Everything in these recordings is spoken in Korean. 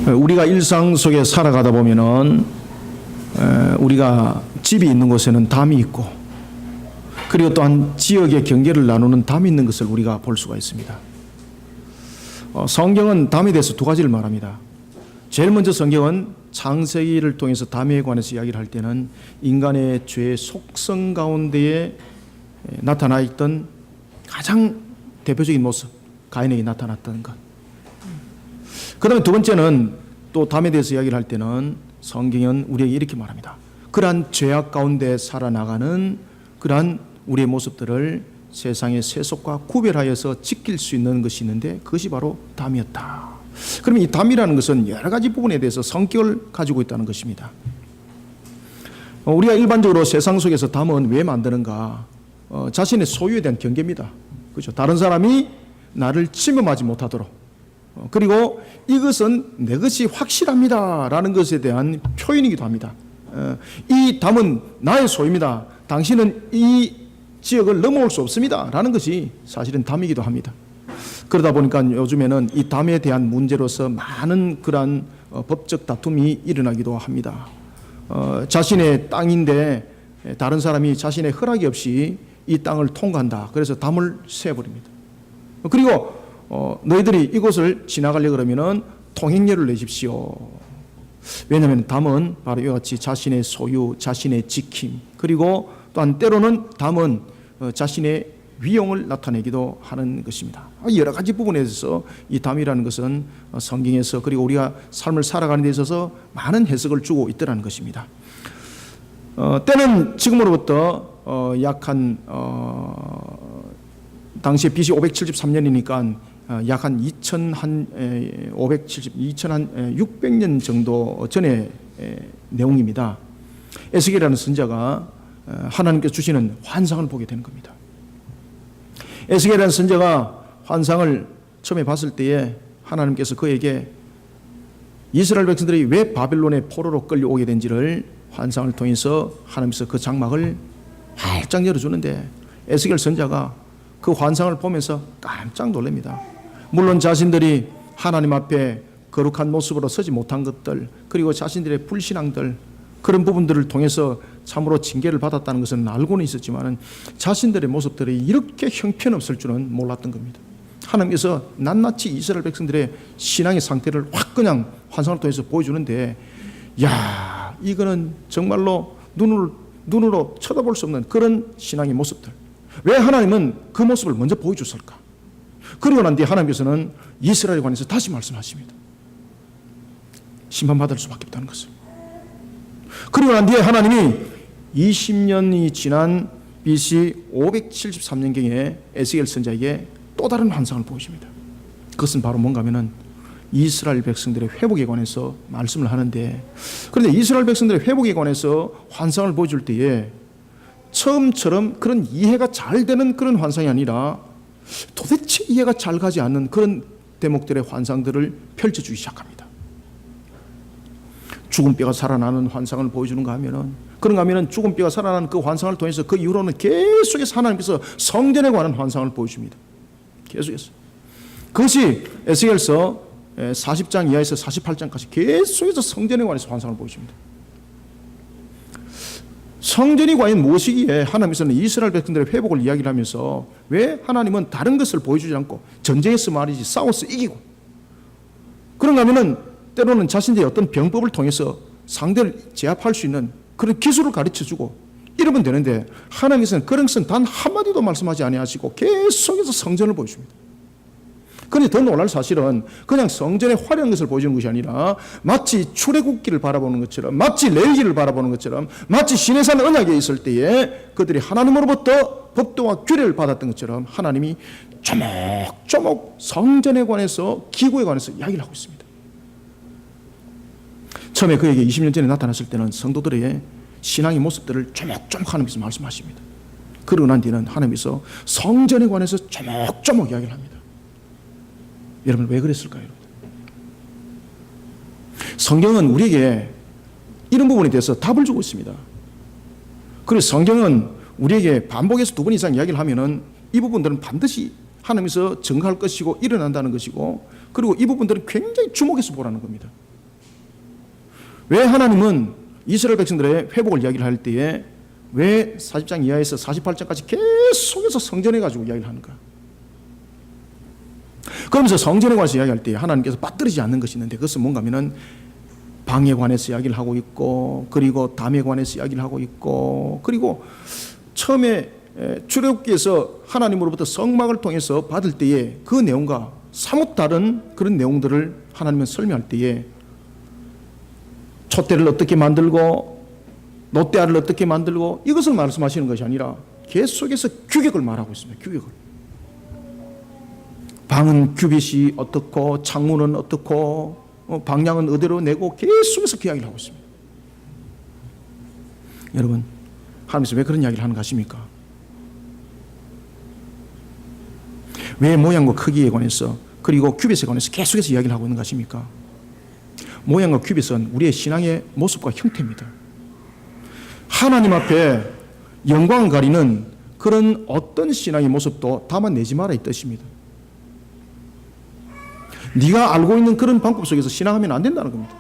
우리가 일상 속에 살아가다 보면은 우리가 집이 있는 곳에는 담이 있고, 그리고 또한 지역의 경계를 나누는 담이 있는 것을 우리가 볼 수가 있습니다. 성경은 담에 대해서 두 가지를 말합니다. 제일 먼저 성경은 창세기를 통해서 담에 관해서 이야기를 할 때는 인간의 죄의 속성 가운데에 나타나 있던 가장 대표적인 모습, 가인에게 나타났던 것. 그 다음에 두 번째는 또 담에 대해서 이야기를 할 때는 성경은 우리에게 이렇게 말합니다. 그러한 죄악 가운데 살아나가는 그러한 우리의 모습들을 세상의 세속과 구별하여서 지킬 수 있는 것이 있는데, 그것이 바로 담이었다. 그러면 이 담이라는 것은 여러 가지 부분에 대해서 성격을 가지고 있다는 것입니다. 우리가 일반적으로 세상 속에서 담은 왜 만드는가? 자신의 소유에 대한 경계입니다. 그렇죠? 다른 사람이 나를 침범하지 못하도록, 그리고 이것은 내 것이 확실합니다 라는 것에 대한 표현이기도 합니다. 이 담은 나의 소유입니다, 당신은 이 지역을 넘어올 수 없습니다 라는 것이 사실은 담이기도 합니다. 그러다 보니까 요즘에는 이 담에 대한 문제로서 많은 그러한 법적 다툼이 일어나기도 합니다. 자신의 땅인데 다른 사람이 자신의 허락이 없이 이 땅을 통과한다, 그래서 담을 세워버립니다. 그리고 너희들이 이곳을 지나가려고 그러면은 통행료를 내십시오. 왜냐하면 담은 바로 이와 같이 자신의 소유, 자신의 지킴, 그리고 또한 때로는 담은 자신의 위용을 나타내기도 하는 것입니다. 여러 가지 부분에 대해서 이 담이라는 것은 성경에서, 그리고 우리가 삶을 살아가는 데 있어서 많은 해석을 주고 있더라는 것입니다. 때는 지금으로부터 약 한 당시에 BC 573년이니까 약 한 2600년 정도 전의 내용입니다. 에스겔이라는 선자가 하나님께서 주시는 환상을 보게 되는 겁니다. 에스겔이라는 선자가 환상을 처음에 봤을 때에 하나님께서 그에게 이스라엘 백성들이 왜 바벨론의 포로로 끌려오게 된지를 환상을 통해서 하나님께서 그 장막을 활짝 열어주는데, 에스겔 선자가 그 환상을 보면서 깜짝 놀랍니다. 물론 자신들이 하나님 앞에 거룩한 모습으로 서지 못한 것들, 그리고 자신들의 불신앙들, 그런 부분들을 통해서 참으로 징계를 받았다는 것은 알고는 있었지만 자신들의 모습들이 이렇게 형편없을 줄은 몰랐던 겁니다. 하나님께서 낱낱이 이스라엘 백성들의 신앙의 상태를 확 그냥 환상을 통해서 보여주는데, 야, 이거는 정말로 눈으로 쳐다볼 수 없는 그런 신앙의 모습들. 왜 하나님은 그 모습을 먼저 보여줬을까? 그리고 난 뒤에 하나님께서는 이스라엘에 관해서 다시 말씀하십니다. 심판받을 수밖에 없다는 것을. 그리고 난 뒤에 하나님이 20년이 지난 BC 573년경에 에스겔 선자에게 또 다른 환상을 보여줍니다. 그것은 바로 뭔가 하면은 이스라엘 백성들의 회복에 관해서 말씀을 하는데, 그런데 이스라엘 백성들의 회복에 관해서 환상을 보여줄 때에 처음처럼 그런 이해가 잘 되는 그런 환상이 아니라 도대체 이해가 잘 가지 않는 그런 대목들의 환상들을 펼쳐주기 시작합니다. 죽은 뼈가 살아나는 환상을 보여주는가 하면은, 그런가 하면은 죽은 뼈가 살아나는 그 환상을 통해서 그 이후로는 계속해서 하나님께서 성전에 관한 환상을 보여줍니다. 계속해서. 그것이 에스겔서 40장 이하에서 48장까지 계속해서 성전에 관해서 환상을 보여줍니다. 성전이 과연 무엇이기에 하나님께서는 이스라엘 백성들의 회복을 이야기를 하면서 왜 하나님은 다른 것을 보여주지 않고 전쟁에서 말이지 싸워서 이기고, 그런가 하면은 때로는 자신들의 어떤 병법을 통해서 상대를 제압할 수 있는 그런 기술을 가르쳐주고 이러면 되는데, 하나님께서는 그런 것은 단 한마디도 말씀하지 아니하시고 계속해서 성전을 보여줍니다. 그런데 더 놀랄 사실은 그냥 성전의 화려한 것을 보여주는 것이 아니라 마치 출애굽기를 바라보는 것처럼, 마치 레위기를 바라보는 것처럼, 마치 시내산 언약에 있을 때에 그들이 하나님으로부터 법도와 규례를 받았던 것처럼 하나님이 조목조목 성전에 관해서, 기구에 관해서 이야기를 하고 있습니다. 처음에 그에게 20년 전에 나타났을 때는 성도들의 신앙의 모습들을 조목조목 하나님께서 말씀하십니다. 그러고 난 뒤는 하나님께서 성전에 관해서 조목조목 이야기를 합니다. 여러분, 왜 그랬을까요? 성경은 우리에게 이런 부분에 대해서 답을 주고 있습니다. 그래서 성경은 우리에게 반복해서 2번 이상 이야기를 하면은 이 부분들은 반드시 하나님께서 증거할 것이고 일어난다는 것이고, 그리고 이 부분들은 굉장히 주목해서 보라는 겁니다. 왜 하나님은 이스라엘 백성들의 회복을 이야기를 할 때에 왜 40장 이하에서 48장까지 계속해서 성전에 가지고 이야기를 하는가? 그러면서 성전에 관해서 이야기할 때 하나님께서 빠뜨리지 않는 것이 있는데, 그것은 뭔가 하면은 방에 관해서 이야기를 하고 있고, 그리고 담에 관해서 이야기를 하고 있고, 그리고 처음에 출애굽기에서 하나님으로부터 성막을 통해서 받을 때에 그 내용과 사뭇 다른 그런 내용들을 하나님은 설명할 때에 촛대를 어떻게 만들고 놋대알을 어떻게 만들고 이것을 말씀하시는 것이 아니라 계속해서 규격을 말하고 있습니다. 규격을. 방은 규빗이 어떻고 창문은 어떻고 방향은 어디로 내고 계속해서 그 이야기를 하고 있습니다. 여러분, 하나님께서 왜 그런 이야기를 하는 것입니까? 왜 모양과 크기에 관해서 그리고 규빗에 관해서 계속해서 이야기를 하고 있는 것입니까? 모양과 규빗은 우리의 신앙의 모습과 형태입니다. 하나님 앞에 영광을 가리는 그런 어떤 신앙의 모습도 담아내지 마라 이 뜻입니다. 네가 알고 있는 그런 방법 속에서 신앙하면 안 된다는 겁니다.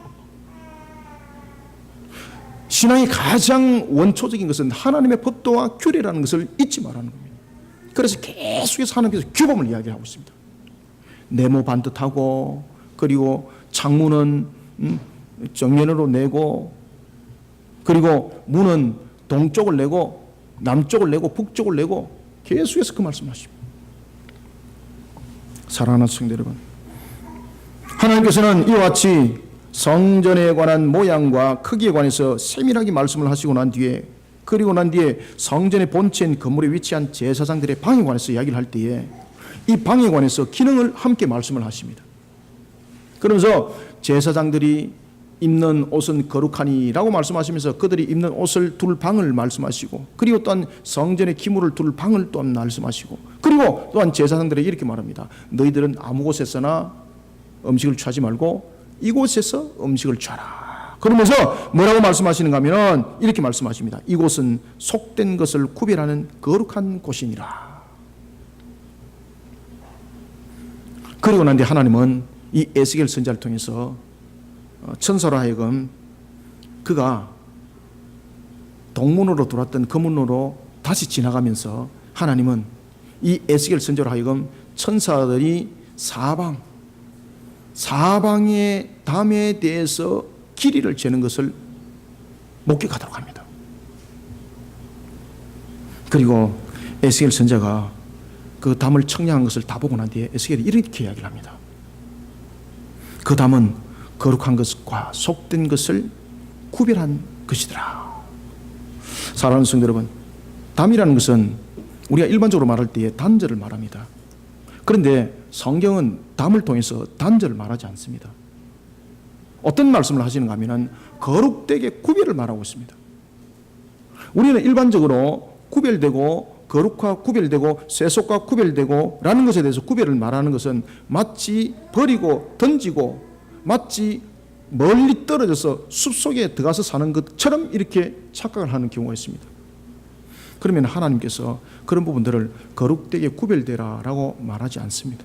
신앙의 가장 원초적인 것은 하나님의 법도와 규례라는 것을 잊지 말라는 겁니다. 그래서 계속해서 하나님께서 규범을 이야기하고 있습니다. 네모 반듯하고, 그리고 창문은 정면으로 내고, 그리고 문은 동쪽을 내고 남쪽을 내고 북쪽을 내고, 계속해서 그 말씀하십니다. 사랑하는 성도 여러분, 하나님께서는 이와 같이 성전에 관한 모양과 크기에 관해서 세밀하게 말씀을 하시고 난 뒤에, 그리고 난 뒤에 성전의 본체인 건물에 위치한 제사장들의 방에 관해서 이야기를 할 때에 이 방에 관해서 기능을 함께 말씀을 하십니다. 그러면서 제사장들이 입는 옷은 거룩하니라고 말씀하시면서 그들이 입는 옷을 둘 방을 말씀하시고, 그리고 또한 성전의 기물을 둘 방을 또한 말씀하시고, 그리고 또한 제사장들에게 이렇게 말합니다. 너희들은 아무 곳에서나 음식을 취하지 말고 이곳에서 음식을 취하라. 그러면서 뭐라고 말씀하시는가 하면 이렇게 말씀하십니다. 이곳은 속된 것을 구별하는 거룩한 곳이니라. 그리고 난 뒤에 하나님은 이 에스겔 선지자를 통해서 천사로 하여금 그가 동문으로 들어왔던 그 문으로 다시 지나가면서 하나님은 이 에스겔 선지자로 하여금 천사들이 사방의 담에 대해서 길이를 재는 것을 목격하도록 합니다. 그리고 에스겔 선지자가 그 담을 청량한 것을 다 보고 난 뒤에 에스겔이 이렇게 이야기를 합니다. 그 담은 거룩한 것과 속된 것을 구별한 것이더라. 사랑하는 성도 여러분, 담이라는 것은 우리가 일반적으로 말할 때에 단절을 말합니다. 그런데 성경은 담을 통해서 단절을 말하지 않습니다. 어떤 말씀을 하시는가 하면 거룩되게 구별을 말하고 있습니다. 우리는 일반적으로 구별되고 거룩과 구별되고 세속과 구별되고 라는 것에 대해서 구별을 말하는 것은 마치 버리고 던지고 마치 멀리 떨어져서 숲속에 들어가서 사는 것처럼 이렇게 착각을 하는 경우가 있습니다. 그러면 하나님께서 그런 부분들을 거룩되게 구별되라 라고 말하지 않습니다.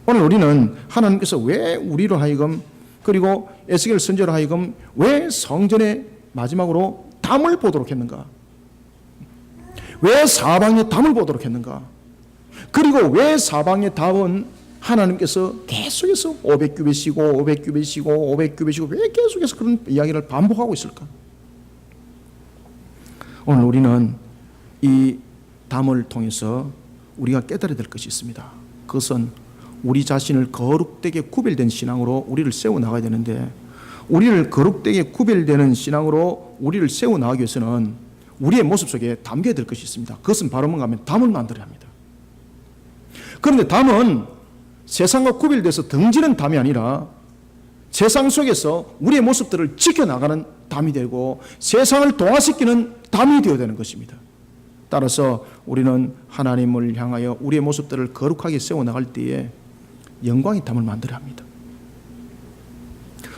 오늘 우리는 하나님께서 왜 우리로 하여금, 그리고 에스겔 선지자로 하여금 왜 성전의 마지막으로 담을 보도록 했는가? 왜 사방의 담을 보도록 했는가? 그리고 왜 사방의 담은 하나님께서 계속해서 500규빗이고 500규빗이고 500규빗이고 왜 계속해서 그런 이야기를 반복하고 있을까? 오늘 우리는 이 담을 통해서 우리가 깨달아야 될 것이 있습니다. 그것은 우리 자신을 거룩되게 구별된 신앙으로 우리를 세워나가야 되는데, 우리를 거룩되게 구별되는 신앙으로 우리를 세워나가기 위해서는 우리의 모습 속에 담겨야 될 것이 있습니다. 그것은 바로 뭔가 하면 담을 만들어야 합니다. 그런데 담은 세상과 구별돼서 등지는 담이 아니라 세상 속에서 우리의 모습들을 지켜나가는 담이 되고 세상을 동화시키는 담이 되어야 되는 것입니다. 따라서 우리는 하나님을 향하여 우리의 모습들을 거룩하게 세워나갈 때에 영광의 담을 만들어야 합니다.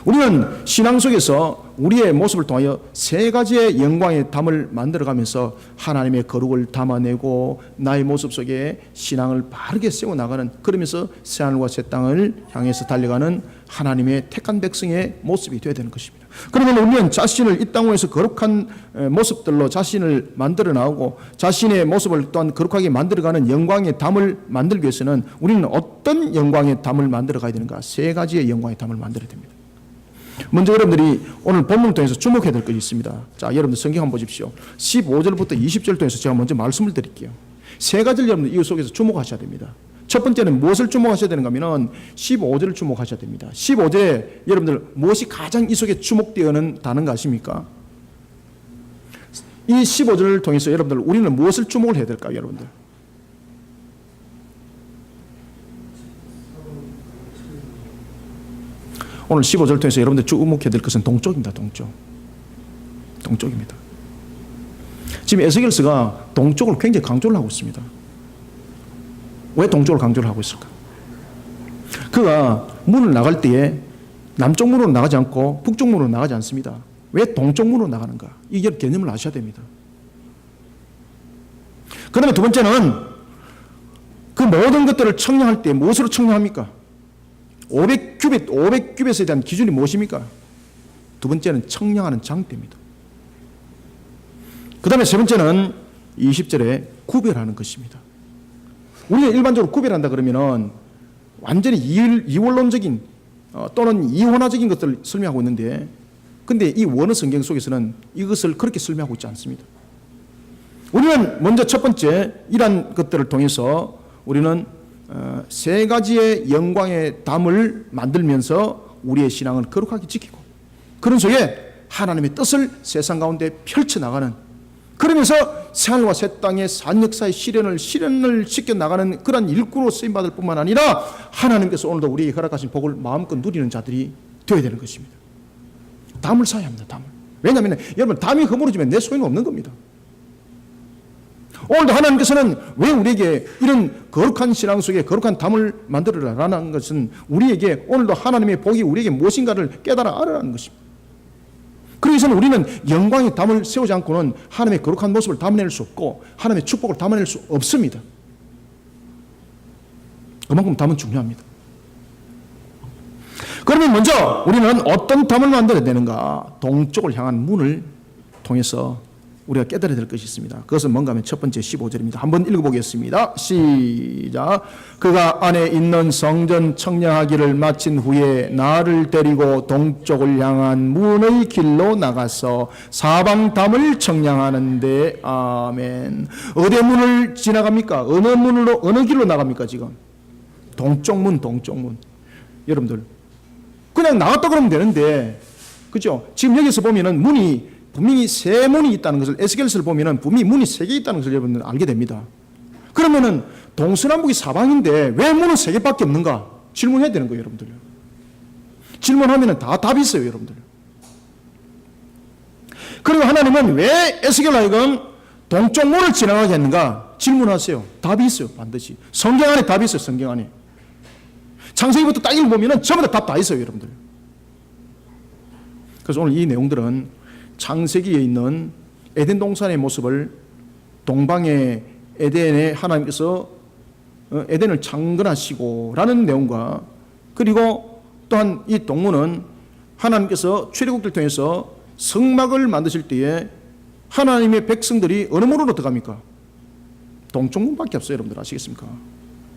우리는 신앙 속에서 우리의 모습을 통하여 세 가지의 영광의 담을 만들어가면서 하나님의 거룩을 담아내고 나의 모습 속에 신앙을 바르게 세워나가는, 그러면서 새하늘과 새 땅을 향해서 달려가는 하나님의 택한 백성의 모습이 되어야 되는 것입니다. 그러면 우리는 자신을 이 땅에서 거룩한 모습들로 자신을 만들어 나오고 자신의 모습을 또한 거룩하게 만들어가는 영광의 담을 만들기 위해서는 우리는 어떤 영광의 담을 만들어 가야 되는가? 세 가지의 영광의 담을 만들어야 됩니다. 먼저 여러분들이 오늘 본문을 통해서 주목해야 될 것이 있습니다. 자, 여러분들 성경 한번 보십시오. 15절부터 20절 통해서 제가 먼저 말씀을 드릴게요. 세 가지를 여러분들 이 속에서 주목하셔야 됩니다. 첫 번째는 무엇을 주목하셔야 되는가 하면 15절을 주목하셔야 됩니다. 15절에 여러분들 무엇이 가장 이 속에 주목되어는 단어인가 아십니까? 이 15절을 통해서 여러분들 우리는 무엇을 주목을 해야 될까요, 여러분들? 오늘 15절을 통해서 여러분들 주목해야 될 것은 동쪽입니다. 동쪽입니다. 지금 에스겔서가 동쪽을 굉장히 강조를 하고 있습니다. 왜 동쪽을 강조를 하고 있을까? 그가 문을 나갈 때에 남쪽 문으로 나가지 않고 북쪽 문으로 나가지 않습니다. 왜 동쪽 문으로 나가는가? 이 개념을 아셔야 됩니다. 그 다음에 두 번째는 그 모든 것들을 청량할 때 무엇으로 청량합니까? 500규빗에 대한 기준이 무엇입니까? 두 번째는 청량하는 장대입니다. 그 다음에 세 번째는 20절에 구별하는 것입니다. 우리가 일반적으로 구별한다 그러면은 완전히 이원론적인 또는 이원화적인 것들을 설명하고 있는데, 근데 이 원어 성경 속에서는 이것을 그렇게 설명하고 있지 않습니다. 우리는 먼저 첫 번째 이러한 것들을 통해서 우리는 세 가지의 영광의 담을 만들면서 우리의 신앙을 거룩하게 지키고, 그런 속에 하나님의 뜻을 세상 가운데 펼쳐나가는, 그러면서 새하늘과 새 땅의 산역사의 실현을 시켜나가는 그런 일꾼으로 쓰임받을 뿐만 아니라 하나님께서 오늘도 우리에게 허락하신 복을 마음껏 누리는 자들이 되어야 되는 것입니다. 담을 쌓아야 합니다. 담을. 왜냐하면 여러분, 담이 허물어지면 내 소용은 없는 겁니다. 오늘도 하나님께서는 왜 우리에게 이런 거룩한 신앙 속에 거룩한 담을 만들어라라는 것은 우리에게 오늘도 하나님의 복이 우리에게 무엇인가를 깨달아 알아라는 것입니다. 그래서 우리는 영광의 담을 세우지 않고는 하나님의 거룩한 모습을 담아낼 수 없고 하나님의 축복을 담아낼 수 없습니다. 그만큼 담은 중요합니다. 그러면 먼저 우리는 어떤 담을 만들어야 되는가? 동쪽을 향한 문을 통해서 우리가 깨달아야 될 것이 있습니다. 그것은 뭔가 하면 첫 번째 15절입니다. 한번 읽어보겠습니다. 시작. 그가 안에 있는 성전 청량하기를 마친 후에 나를 데리고 동쪽을 향한 문의 길로 나가서 사방 담을 청량하는데, 아멘. 어디 문을 지나갑니까? 어느 길로 나갑니까 지금? 동쪽 문. 여러분들 그냥 나갔다 그러면 되는데, 그죠? 지금 여기서 보면은 문이 분명히 세 문이 있다는 것을, 에스겔서를 보면은 분명히 문이 세 개 있다는 것을 여러분들 알게 됩니다. 그러면은 동서남북이 사방인데 왜 문은 세 개밖에 없는가? 질문해야 되는 거예요, 여러분들. 질문하면은 다 답이 있어요, 여러분들. 그리고 하나님은 왜 에스겔 하여금 동쪽 문을 지나가게 했는가? 질문하세요. 답이 있어요, 반드시. 성경 안에 답이 있어요, 성경 안에. 창세기부터 딱 읽어보면은 전부 다 답 다 있어요, 여러분들. 그래서 오늘 이 내용들은 창세기에 있는 에덴 동산의 모습을 동방의 에덴에 하나님께서 에덴을 창건하시고 라는 내용과, 그리고 또한 이 동문은 하나님께서 출애굽을 통해서 성막을 만드실 때에 하나님의 백성들이 어느 문으로 들어갑니까? 동쪽 문밖에 없어요. 여러분들 아시겠습니까?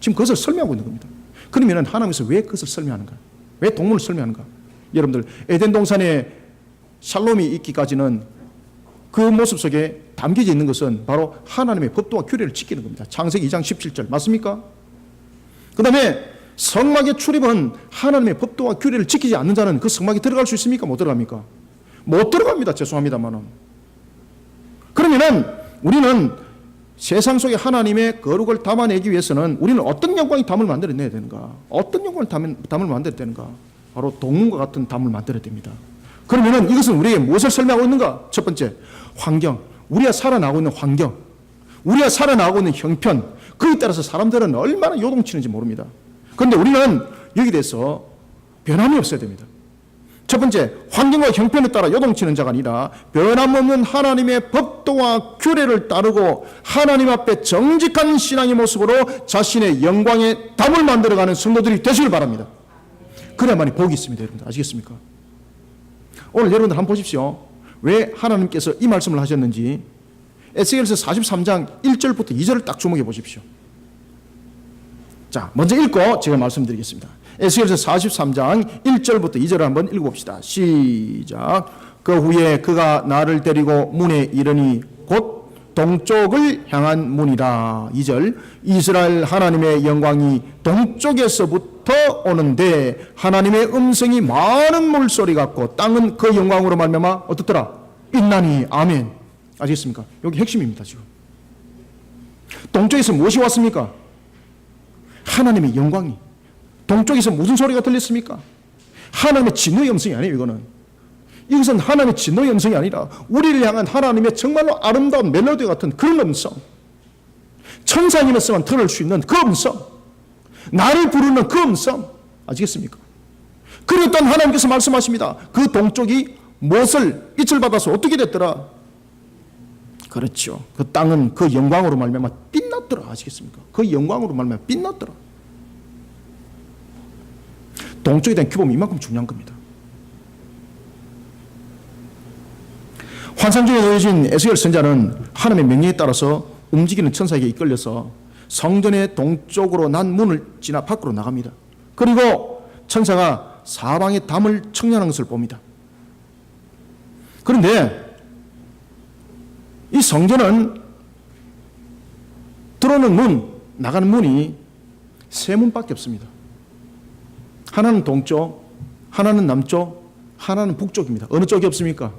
지금 그것을 설명하고 있는 겁니다. 그러면 하나님께서 왜 그것을 설명하는가? 왜 동문을 설명하는가? 여러분들 에덴 동산에 샬롬이 있기까지는 그 모습 속에 담겨져 있는 것은 바로 하나님의 법도와 규례를 지키는 겁니다. 창세기 2장 17절 맞습니까? 그 다음에 성막의 출입은 하나님의 법도와 규례를 지키지 않는 자는 그 성막에 들어갈 수 있습니까? 못 들어갑니까? 못 들어갑니다. 죄송합니다만은. 그러면은 우리는 세상 속에 하나님의 거룩을 담아내기 위해서는 우리는 어떤 영광의 담을 만들어내야 되는가? 어떤 영광의 담을 만들어야 되는가? 바로 동문과 같은 담을 만들어야 됩니다. 그러면은 이것은 우리에게 무엇을 설명하고 있는가? 첫 번째, 환경. 우리가 살아나가고 있는 환경, 우리가 살아나가고 있는 형편, 그에 따라서 사람들은 얼마나 요동치는지 모릅니다. 그런데 우리는 여기 대해서 변함이 없어야 됩니다. 첫 번째, 환경과 형편에 따라 요동치는 자가 아니라 변함없는 하나님의 법도와 규례를 따르고 하나님 앞에 정직한 신앙의 모습으로 자신의 영광의 담을 만들어가는 성도들이 되시길 바랍니다. 그래야만이 복이 있습니다. 여러분들 아시겠습니까? 오늘 여러분들 한번 보십시오. 왜 하나님께서 이 말씀을 하셨는지 에스겔서 43장 1절부터 2절을 딱 주목해 보십시오. 자, 먼저 읽고 제가 말씀드리겠습니다. 에스겔서 43장 1절부터 2절을 한번 읽어봅시다. 시작. 그 후에 그가 나를 데리고 문에 이르니 곧 동쪽을 향한 문이라. 2절. 이스라엘 하나님의 영광이 동쪽에서부터 오는데 하나님의 음성이 많은 물소리 같고 땅은 그 영광으로 말미암아 어떻더라? 있나니. 아멘. 아시겠습니까? 여기 핵심입니다. 지금 동쪽에서 무엇이 왔습니까? 하나님의 영광이. 동쪽에서 무슨 소리가 들렸습니까? 하나님의 진노의 음성이 아니에요. 이것은 하나님의 진노의 음성이 아니라 우리를 향한 하나님의 정말로 아름다운 멜로디 같은 그런 음성, 천사님에서만 들을 수 있는 그 음성, 나를 부르는 그 음성. 아시겠습니까? 그리고 또 하나님께서 말씀하십니다. 그 동쪽이 무엇을 빛을 받아서 어떻게 됐더라? 그렇죠. 그 땅은 그 영광으로 말미암아 빛났더라. 아시겠습니까? 그 영광으로 말미암아 빛났더라. 동쪽에 대한 규범이 이만큼 중요한 겁니다. 환상 중에 놓여진 에스겔 선자는 하나님의 명령에 따라서 움직이는 천사에게 이끌려서 성전의 동쪽으로 난 문을 지나 밖으로 나갑니다. 그리고 천사가 사방의 담을 청량한 것을 봅니다. 그런데 이 성전은 들어오는 문, 나가는 문이 세 문밖에 없습니다. 하나는 동쪽, 하나는 남쪽, 하나는 북쪽입니다. 어느 쪽이 없습니까?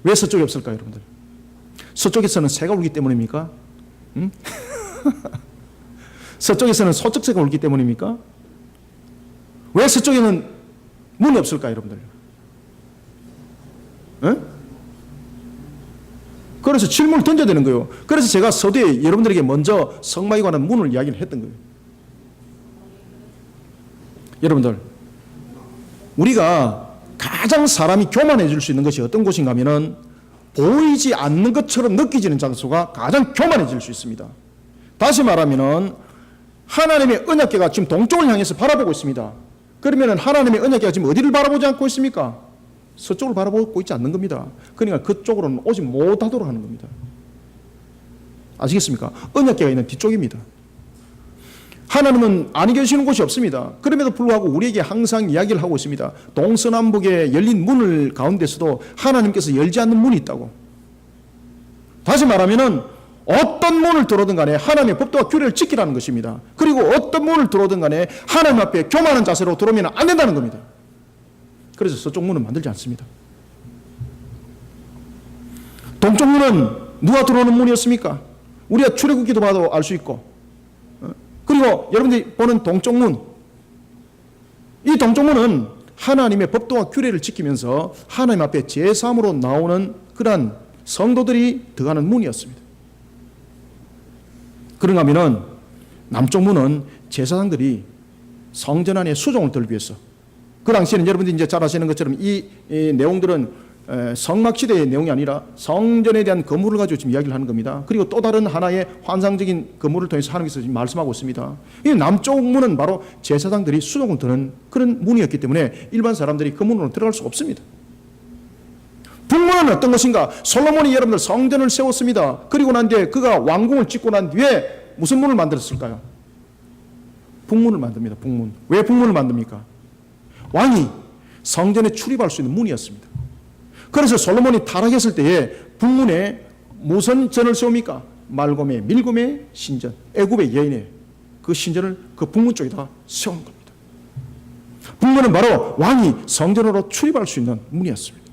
왜 서쪽이 없을까요, 여러분들? 서쪽에서는 새가 울기 때문입니까? 응? 서쪽에서는 소쩍새가 울기 때문입니까? 왜 서쪽에는 문이 없을까요, 여러분들? 응? 그래서 질문을 던져야 되는 거예요. 그래서 제가 서두에 여러분들에게 먼저 성막에 관한 문을 이야기를 했던 거예요. 여러분들, 우리가 가장 사람이 교만해질 수 있는 것이 어떤 곳인가 하면은 보이지 않는 것처럼 느껴지는 장소가 가장 교만해질 수 있습니다. 다시 말하면은 하나님의 언약궤가 지금 동쪽을 향해서 바라보고 있습니다. 그러면은 하나님의 언약궤가 지금 어디를 바라보지 않고 있습니까? 서쪽을 바라보고 있지 않는 겁니다. 그러니까 그쪽으로는 오지 못하도록 하는 겁니다. 아시겠습니까? 언약궤가 있는 뒤쪽입니다. 하나님은 아니 계시는 곳이 없습니다. 그럼에도 불구하고 우리에게 항상 이야기를 하고 있습니다. 동서남북에 열린 문을 가운데서도 하나님께서 열지 않는 문이 있다고. 다시 말하면은 어떤 문을 들어오든 간에 하나님의 법도와 규례를 지키라는 것입니다. 그리고 어떤 문을 들어오든 간에 하나님 앞에 교만한 자세로 들어오면 안 된다는 겁니다. 그래서 서쪽 문은 만들지 않습니다. 동쪽 문은 누가 들어오는 문이었습니까? 우리가 출애굽기도 봐도 알 수 있고, 그리고 여러분들이 보는 동쪽 문, 이 동쪽 문은 하나님의 법도와 규례를 지키면서 하나님 앞에 제사함으로 나오는 그러한 성도들이 들어가는 문이었습니다. 그런가 하면은 남쪽 문은 제사장들이 성전 안에 수종을 들기 위해서, 그 당시에는 여러분들이 이제 잘 아시는 것처럼 이 내용들은 성막시대의 내용이 아니라 성전에 대한 건물을 가지고 지금 이야기를 하는 겁니다. 그리고 또 다른 하나의 환상적인 건물을 통해서 하나님께서 지금 말씀하고 있습니다. 이 남쪽 문은 바로 제사장들이 수종을 드는 그런 문이었기 때문에 일반 사람들이 그 문으로 들어갈 수가 없습니다. 북문은 어떤 것인가? 솔로몬이 여러분들 성전을 세웠습니다. 그리고 난 뒤에 그가 왕궁을 짓고 난 뒤에 무슨 문을 만들었을까요? 북문을 만듭니다. 북문. 왜 북문을 만듭니까? 왕이 성전에 출입할 수 있는 문이었습니다. 그래서 솔로몬이 타락했을 때에 북문에 무슨 전을 세웁니까? 말곰의 밀곰의 신전, 애굽의 여인의 그 신전을 그 북문 쪽에다 세운 겁니다. 북문은 바로 왕이 성전으로 출입할 수 있는 문이었습니다.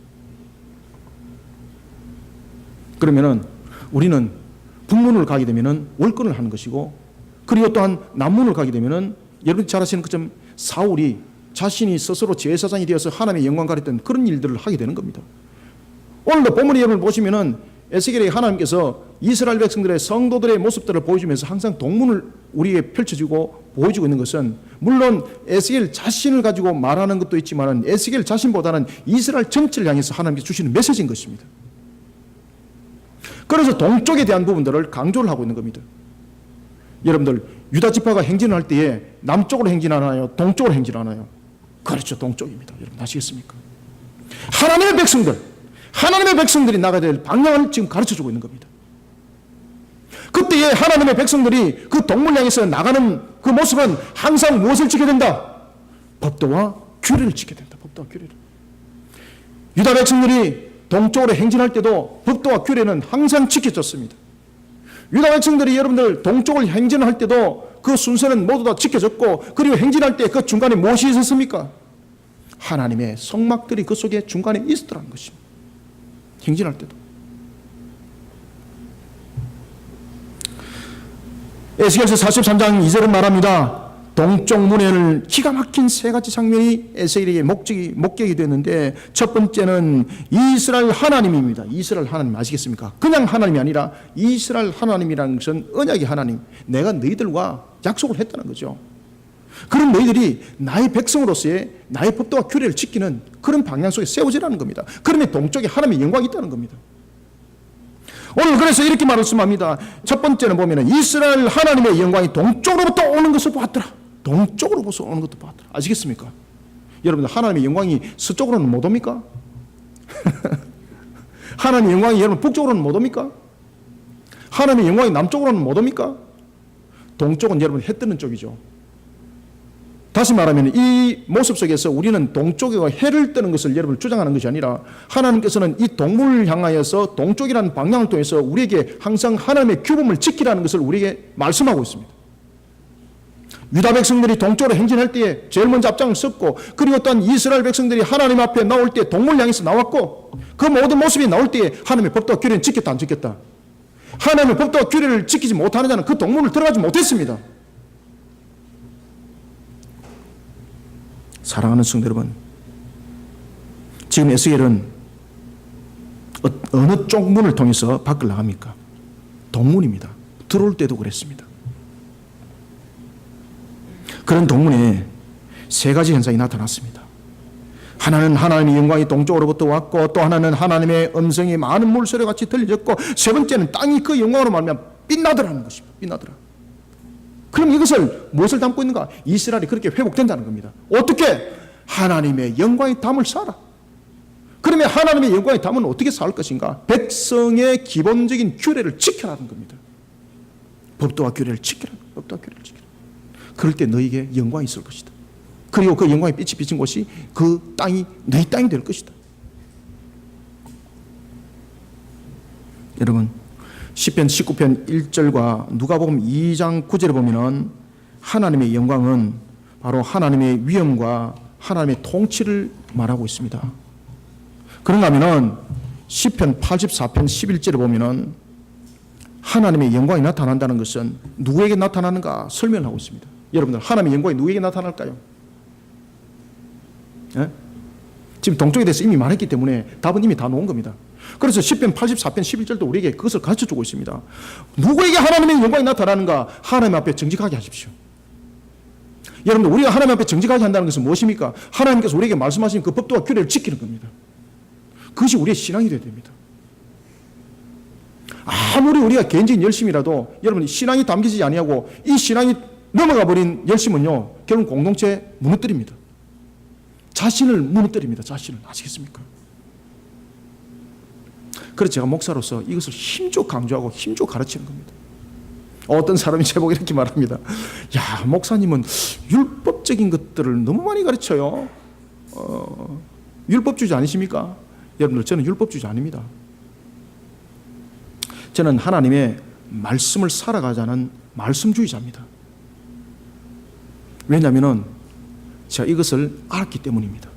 그러면은 우리는 북문을 가게 되면은 월권을 하는 것이고, 그리고 또한 남문을 가게 되면은 여러분이 잘 아시는 것처럼 사울이 자신이 스스로 제사장이 되어서 하나님의 영광 가렸던 그런 일들을 하게 되는 겁니다. 오늘도 본문에 여러분 보시면은 에스겔에게 하나님께서 이스라엘 백성들의 성도들의 모습들을 보여주면서 항상 동문을 우리에게 펼쳐주고 보여주고 있는 것은, 물론 에스겔 자신을 가지고 말하는 것도 있지만 에스겔 자신보다는 이스라엘 전체를 향해서 하나님께서 주시는 메시지인 것입니다. 그래서 동쪽에 대한 부분들을 강조를 하고 있는 겁니다. 여러분들, 유다 지파가 행진을 할 때에 남쪽으로 행진하나요? 동쪽으로 행진하나요? 그렇죠, 동쪽입니다. 여러분 아시겠습니까? 하나님의 백성들이 나가야 될 방향을 지금 가르쳐주고 있는 겁니다. 그때에 하나님의 백성들이 그 동물 향해서 나가는 그 모습은 항상 무엇을 지켜야 된다? 법도와 규례를 지켜야 된다. 법도와 규례를. 유다 백성들이 동쪽으로 행진할 때도 법도와 규례는 항상 지켜졌습니다. 유다 백성들이 여러분들 동쪽을 행진할 때도 그 순서는 모두 다 지켜졌고, 그리고 행진할 때 그 중간에 무엇이 있었습니까? 하나님의 성막들이 그 속에 중간에 있었더라는 것입니다. 행진할 때도. 에스겔서 43장 2절은 말합니다. 동쪽 문에는 기가 막힌 세 가지 장면이 에스겔에게 목격이 됐는데, 첫 번째는 이스라엘 하나님입니다. 이스라엘 하나님 아시겠습니까? 그냥 하나님이 아니라 이스라엘 하나님이라는 것은 언약의 하나님, 내가 너희들과 약속을 했다는 거죠. 그런 너희들이 나의 백성으로서의 나의 법도와 규례를 지키는 그런 방향 속에 세워지라는 겁니다. 그러면 동쪽에 하나님의 영광이 있다는 겁니다. 오늘 그래서 이렇게 말씀합니다. 첫 번째는 보면은 이스라엘 하나님의 영광이 동쪽으로부터 오는 것을 보았더라. 동쪽으로부터 오는 것도 보았더라. 아시겠습니까? 여러분들, 하나님의 영광이 서쪽으로는 못 옵니까? 하나님의 영광이 여러분 북쪽으로는 못 옵니까? 하나님의 영광이 남쪽으로는 못 옵니까? 동쪽은 여러분 해 뜨는 쪽이죠. 다시 말하면 이 모습 속에서 우리는 동쪽에 해를 뜨는 것을 여러분 주장하는 것이 아니라, 하나님께서는 이 동물을 향하여서 동쪽이라는 방향을 통해서 우리에게 항상 하나님의 규범을 지키라는 것을 우리에게 말씀하고 있습니다. 유다 백성들이 동쪽으로 행진할 때에 제일 먼저 앞장을 섰고, 그리고 또한 이스라엘 백성들이 하나님 앞에 나올 때 동물을 향해서 나왔고, 그 모든 모습이 나올 때에 하나님의 법도와 규례는 지켰다 안 지켰다? 하나님의 법도와 규례를 지키지 못하는 자는 그 동물을 들어가지 못했습니다. 사랑하는 성도 여러분, 지금 에스겔은 어느 쪽 문을 통해서 밖을 나갑니까? 동문입니다. 들어올 때도 그랬습니다. 그런 동문에 세 가지 현상이 나타났습니다. 하나는 하나님의 영광이 동쪽으로부터 왔고, 또 하나는 하나님의 음성이 많은 물소리와 같이 들려졌고, 세 번째는 땅이 그 영광으로 말미암아 빛나더라는 것입니다. 빛나더라. 그럼 이것을 무엇을 담고 있는가? 이스라엘이 그렇게 회복된다는 겁니다. 어떻게? 하나님의 영광의 담을 쌓아라. 그러면 하나님의 영광의 담은 어떻게 쌓을 것인가? 백성의 기본적인 규례를 지켜라는 겁니다. 법도와 규례를 지켜라. 법도와 규례를 지켜라. 그럴 때 너에게 영광이 있을 것이다. 그리고 그 영광의 빛이 비친 곳이 그 땅이 너희 땅이 될 것이다. 여러분, 시편 19편 1절과 누가복음 2장 9절에 보면은 하나님의 영광은 바로 하나님의 위엄과 하나님의 통치를 말하고 있습니다. 그런가 하면은 시편 84편 11절에 보면은 하나님의 영광이 나타난다는 것은 누구에게 나타나는가 설명을 하고 있습니다. 여러분들, 하나님의 영광이 누구에게 나타날까요? 예? 지금 동쪽에 대해서 이미 말했기 때문에 답은 이미 다 놓은 겁니다. 그래서 시편 84편 11절도 우리에게 그것을 가르쳐주고 있습니다. 누구에게 하나님의 영광이 나타나는가? 하나님 앞에 정직하게 하십시오. 여러분들, 우리가 하나님 앞에 정직하게 한다는 것은 무엇입니까? 하나님께서 우리에게 말씀하신 그 법도와 규례를 지키는 겁니다. 그것이 우리의 신앙이 되어야 됩니다. 아무리 우리가 개인적인 열심이라도 여러분, 신앙이 담기지 아니하고 이 신앙이 넘어가 버린 열심은요, 결국 공동체 무너뜨립니다. 자신을 무너뜨립니다. 자신을. 아시겠습니까? 그래서 제가 목사로서 이것을 힘줘 강조하고 힘줘 가르치는 겁니다. 어떤 사람이 제보고 이렇게 말합니다. 야, 목사님은 율법적인 것들을 너무 많이 가르쳐요. 율법주의 아니십니까? 여러분들, 저는 율법주의 아닙니다. 저는 하나님의 말씀을 살아가자는 말씀주의자입니다. 왜냐하면 제가 이것을 알았기 때문입니다.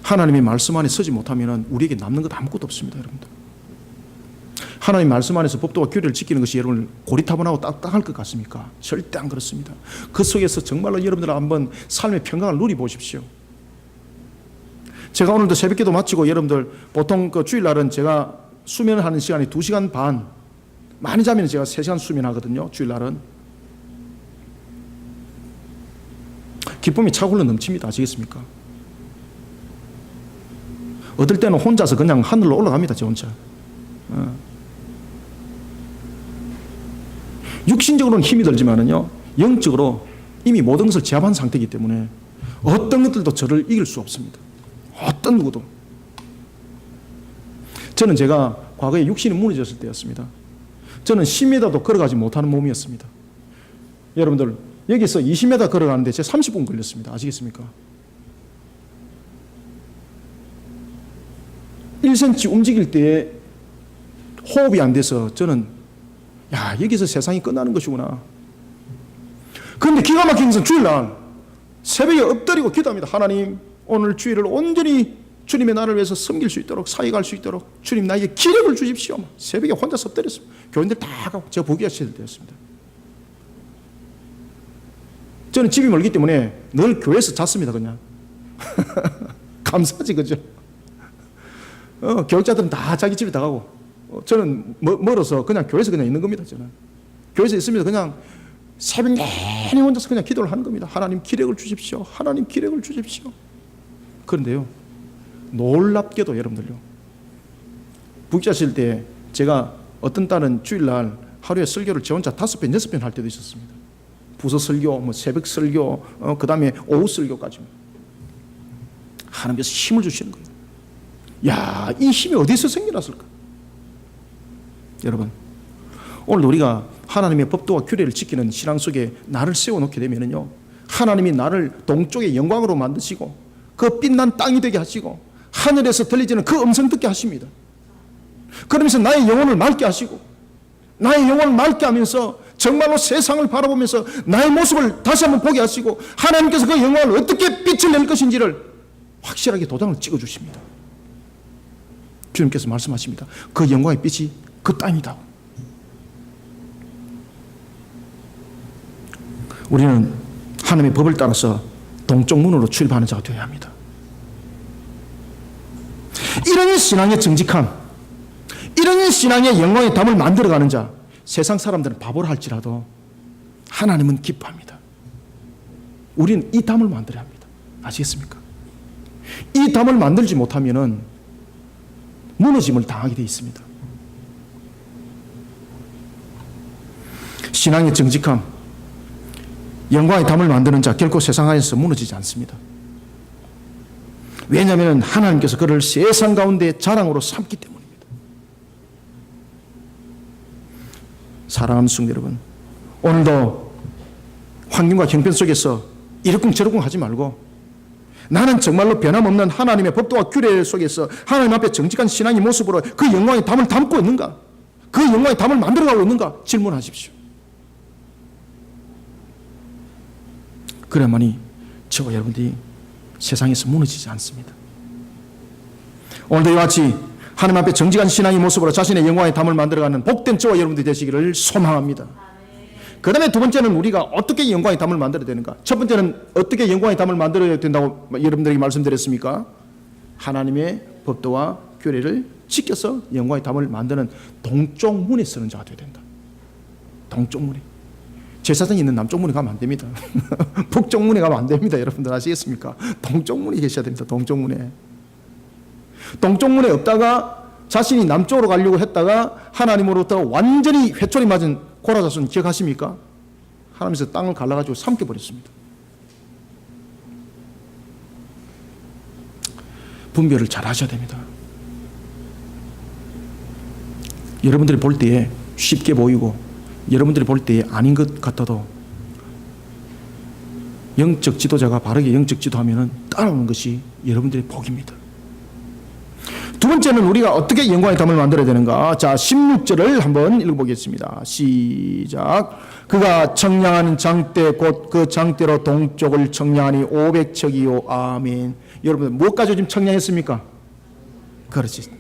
하나님의 말씀 안에 서지 못하면 우리에게 남는 것 아무것도 없습니다. 여러분들, 하나님 말씀 안에서 법도와 규례를 지키는 것이 여러분 고리타분하고 딱딱할 것 같습니까? 절대 안 그렇습니다. 그 속에서 정말로 여러분들 한번 삶의 평강을 누려보십시오. 제가 오늘도 새벽기도 마치고 여러분들, 보통 그 주일날은 제가 수면을 하는 시간이 2시간 반, 많이 자면 제가 3시간 수면하거든요. 주일날은. 기쁨이 차고로 넘칩니다. 아시겠습니까? 어떨 때는 혼자서 그냥 하늘로 올라갑니다. 저 혼자. 육신적으로는 힘이 들지만은요, 영적으로 이미 모든 것을 제압한 상태이기 때문에 어떤 것들도 저를 이길 수 없습니다. 어떤 누구도. 저는 제가 과거에 육신이 무너졌을 때였습니다. 저는 10m도 걸어가지 못하는 몸이었습니다. 여러분들, 여기서 20m 걸어가는데 제 30분 걸렸습니다. 아시겠습니까? 1cm 움직일 때에 호흡이 안 돼서 저는 여기서 세상이 끝나는 것이구나. 그런데 기가 막힌 것은 주일날 새벽에 엎드리고 기도합니다. 하나님, 오늘 주일을 온전히 주님의 나를 위해서 섬길 수 있도록, 사역할 수 있도록 주님 나에게 기력을 주십시오. 새벽에 혼자서 엎드렸습니다. 교인들 다 가고 제가 보기가 싫을 때였습니다. 저는 집이 멀기 때문에 늘 교회에서 잤습니다. 그냥. 감사하지, 그죠? 교육자들은 다 자기 집에 다 가고, 저는 멀어서 그냥 교회에서 그냥 있는 겁니다. 저는 교회에서 있으면서 그냥 새벽 내내 혼자서 그냥 기도를 하는 겁니다. 하나님 기력을 주십시오. 하나님 기력을 주십시오. 그런데요, 놀랍게도 여러분들요, 부익자실 때 제가 어떤 딸은 주일날 하루에 설교를 저 혼자 5편, 6편 할 때도 있었습니다. 부서 설교, 새벽 설교, 그 다음에 오후 설교까지. 하나님께서 힘을 주시는 거예요. 이 힘이 어디서 생겨났을까? 여러분, 오늘 우리가 하나님의 법도와 규례를 지키는 신앙 속에 나를 세워놓게 되면요, 하나님이 나를 동쪽의 영광으로 만드시고 그 빛난 땅이 되게 하시고 하늘에서 들리지는 그 음성 듣게 하십니다. 그러면서 나의 영혼을 맑게 하시고, 나의 영혼을 맑게 하면서 정말로 세상을 바라보면서 나의 모습을 다시 한번 보게 하시고, 하나님께서 그 영광을 어떻게 빛을 낼 것인지를 확실하게 도장을 찍어주십니다. 주님께서 말씀하십니다. 그 영광의 빛이 그 땅이다. 우리는 하나님의 법을 따라서 동쪽 문으로 출입하는 자가 되어야 합니다. 이런 신앙의 정직함, 이런 신앙의 영광의 담을 만들어가는 자, 세상 사람들은 바보라 할지라도 하나님은 기뻐합니다. 우리는 이 담을 만들어야 합니다. 아시겠습니까? 이 담을 만들지 못하면은 무너짐을 당하게 되어 있습니다. 신앙의 정직함, 영광의 담을 만드는 자 결코 세상 안에서 무너지지 않습니다. 왜냐하면 하나님께서 그를 세상 가운데 자랑으로 삼기 때문입니다. 사랑하는 성도 여러분, 오늘도 환경과 형편 속에서 이러쿵 저러쿵 하지 말고, 나는 정말로 변함없는 하나님의 법도와 규례 속에서 하나님 앞에 정직한 신앙의 모습으로 그 영광의 담을 담고 있는가, 그 영광의 담을 만들어가고 있는가 질문하십시오. 그래야만이 저와 여러분들이 세상에서 무너지지 않습니다. 오늘도 이와 같이 하나님 앞에 정직한 신앙의 모습으로 자신의 영광의 담을 만들어가는 복된 저와 여러분들이 되시기를 소망합니다. 그 다음에 두 번째는 우리가 어떻게 영광의 담을 만들어야 되는가? 첫 번째는 어떻게 영광의 담을 만들어야 된다고 여러분들에게 말씀드렸습니까? 하나님의 법도와 규례를 지켜서 영광의 담을 만드는 동쪽 문에 서는 자가 되어야 된다. 동쪽 문에. 제사장이 있는 남쪽 문에 가면 안 됩니다. 북쪽 문에 가면 안 됩니다. 여러분들 아시겠습니까? 동쪽 문에 계셔야 됩니다. 동쪽 문에. 동쪽 문에 없다가 자신이 남쪽으로 가려고 했다가 하나님으로부터 완전히 회초리 맞은 고라자손 기억하십니까? 하나님께서 땅을 갈라가지고 삼켜버렸습니다. 분별을 잘 하셔야 됩니다. 여러분들이 볼 때에 쉽게 보이고 여러분들이 볼 때에 아닌 것 같아도 영적 지도자가 바르게 영적 지도하면 따라오는 것이 여러분들의 복입니다. 두 번째는 우리가 어떻게 영광의 담을 만들어야 되는가? 자, 16절을 한번 읽어보겠습니다. 시작. 그가 청량한 장대 곧 그 장대로 동쪽을 청량하니 500척이요. 아멘. 여러분들 무엇까지 지금 청량했습니까? 그렇지.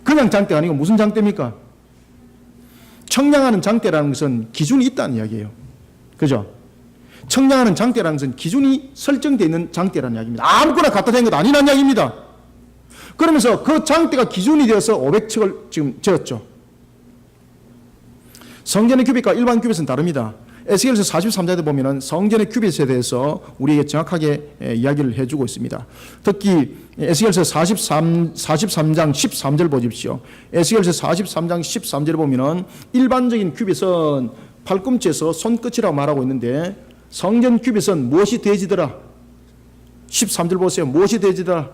그냥 장대가 아니고 무슨 장대입니까? 청량하는 장대라는 것은 기준이 있다는 이야기예요. 그죠? 청량하는 장대라는 것은 기준이 설정되어 있는 장대라는 이야기입니다. 아무거나 갖다 대는 것 아니라는 이야기입니다. 그러면서 그 장대가 기준이 되어서 500척을 지금 재었죠. 성전의 규빗과 일반 규빗은 다릅니다. 에스겔서 43장에 보면은 성전의 규빗에 대해서 우리에게 정확하게 이야기를 해주고 있습니다. 특히 에스겔서 43장 13절 보십시오. 에스겔서 43장 13절에 보면은 일반적인 규빗은 팔꿈치에서 손끝이라고 말하고 있는데 성전 규빗은 무엇이 되어지더라? 13절 보세요. 무엇이 되어지더라?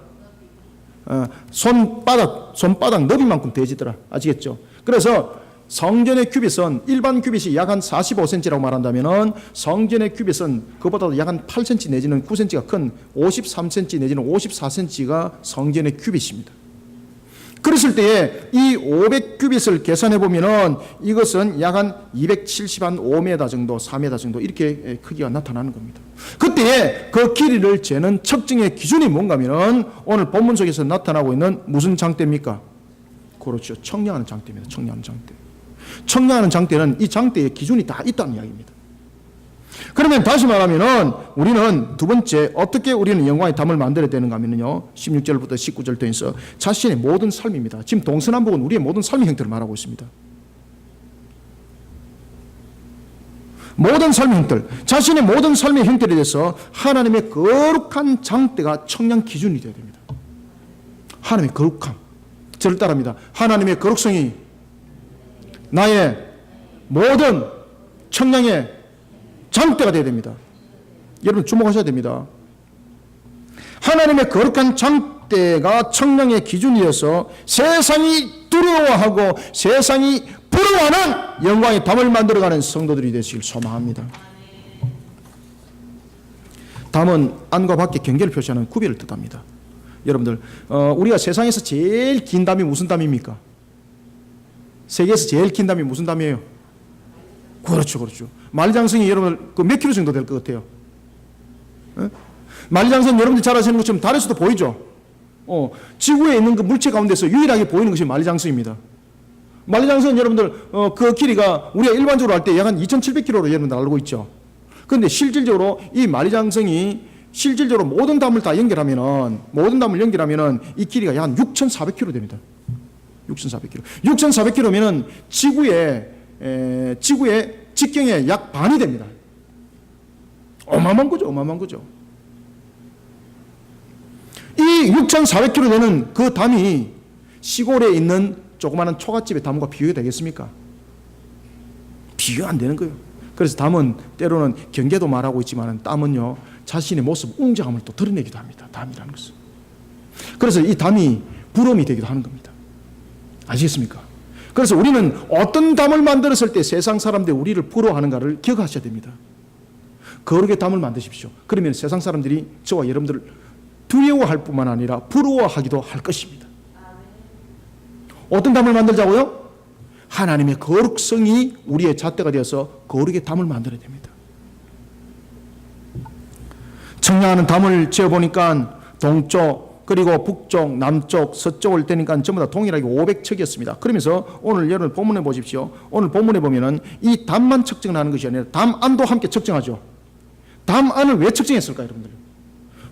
손바닥 너비만큼 되어지더라. 아시겠죠? 그래서 성전의 규빗은 일반 규빗이 약 한 45cm라고 말한다면 성전의 규빗은 그보다 약 한 8cm 내지는 9cm가 큰 53cm 내지는 54cm가 성전의 규빗입니다. 그랬을 때에 이 500규빗을 계산해 보면은 이것은 약 한 275m 정도, 4m 정도 이렇게 크기가 나타나는 겁니다. 그때에 그 길이를 재는 측정의 기준이 뭔가면은 오늘 본문 속에서 나타나고 있는 무슨 장대입니까? 그렇죠. 청량하는 장대입니다. 청량하는 장대. 청량하는 장대는 이 장대의 기준이 다 있다는 이야기입니다. 그러면 다시 말하면은 우리는 두 번째 어떻게 우리는 영광의 담을 만들어야 되는가 하면요 16절부터 19절 통해서 자신의 모든 삶입니다. 지금 동서남북은 우리의 모든 삶의 형태를 말하고 있습니다. 모든 삶의 형태, 자신의 모든 삶의 형태에 대해서 하나님의 거룩한 장대가 청량 기준이 되어야 됩니다. 하나님의 거룩함, 저를 따라합니다. 하나님의 거룩성이 나의 모든 청량의 장대가 되어야 됩니다. 여러분 주목하셔야 됩니다. 하나님의 거룩한 장대가 청량의 기준이어서 세상이 두려워하고 세상이 부러워하는 영광의 담을 만들어가는 성도들이 되시길 소망합니다. 담은 안과 밖의 경계를 표시하는 구별을 뜻합니다. 여러분들 우리가 세상에서 제일 긴 담이 무슨 담입니까? 세계에서 제일 긴 담이 무슨 담이에요? 그렇죠. 만리장성이 여러분 몇 킬로 정도 될 것 같아요? 만리장성 여러분들 잘 아시는 것처럼 달에서도 보이죠? 지구에 있는 그 물체 가운데서 유일하게 보이는 것이 만리장성입니다. 만리장성 여러분들 그 길이가 우리가 일반적으로 할 때 약 한 2,700km로 여러분들 알고 있죠? 그런데 실질적으로 이 만리장성이 실질적으로 모든 담을 다 연결하면은 이 길이가 약 한 6,400km 됩니다. 6,400km. 6,400km면은 지구의 직경의 약 반이 됩니다. 어마어마한 거죠. 이 6,400km 되는 그 담이 시골에 있는 조그마한 초가집의 담과 비교가 되겠습니까? 비교 안 되는 거예요. 그래서 담은 때로는 경계도 말하고 있지만 담은요 자신의 모습, 웅장함을 또 드러내기도 합니다. 담이라는 것은. 그래서 이 담이 부러움이 되기도 하는 겁니다. 아시겠습니까? 그래서 우리는 어떤 담을 만들었을 때 세상 사람들이 우리를 부러워하는가를 기억하셔야 됩니다. 거룩의 담을 만드십시오. 그러면 세상 사람들이 저와 여러분들을 두려워할 뿐만 아니라 부러워하기도 할 것입니다. 어떤 담을 만들자고요? 하나님의 거룩성이 우리의 잣대가 되어서 거룩의 담을 만들어야 됩니다. 청량하는 담을 지어보니까 동쪽 그리고 북쪽, 남쪽, 서쪽을 떼니까 전부 다 동일하게 500척이었습니다. 그러면서 오늘 여러분 본문에 보십시오. 오늘 본문에 보면은 이 담만 측정을 하는 것이 아니라 담 안도 함께 측정하죠. 담 안을 왜 측정했을까요, 여러분들?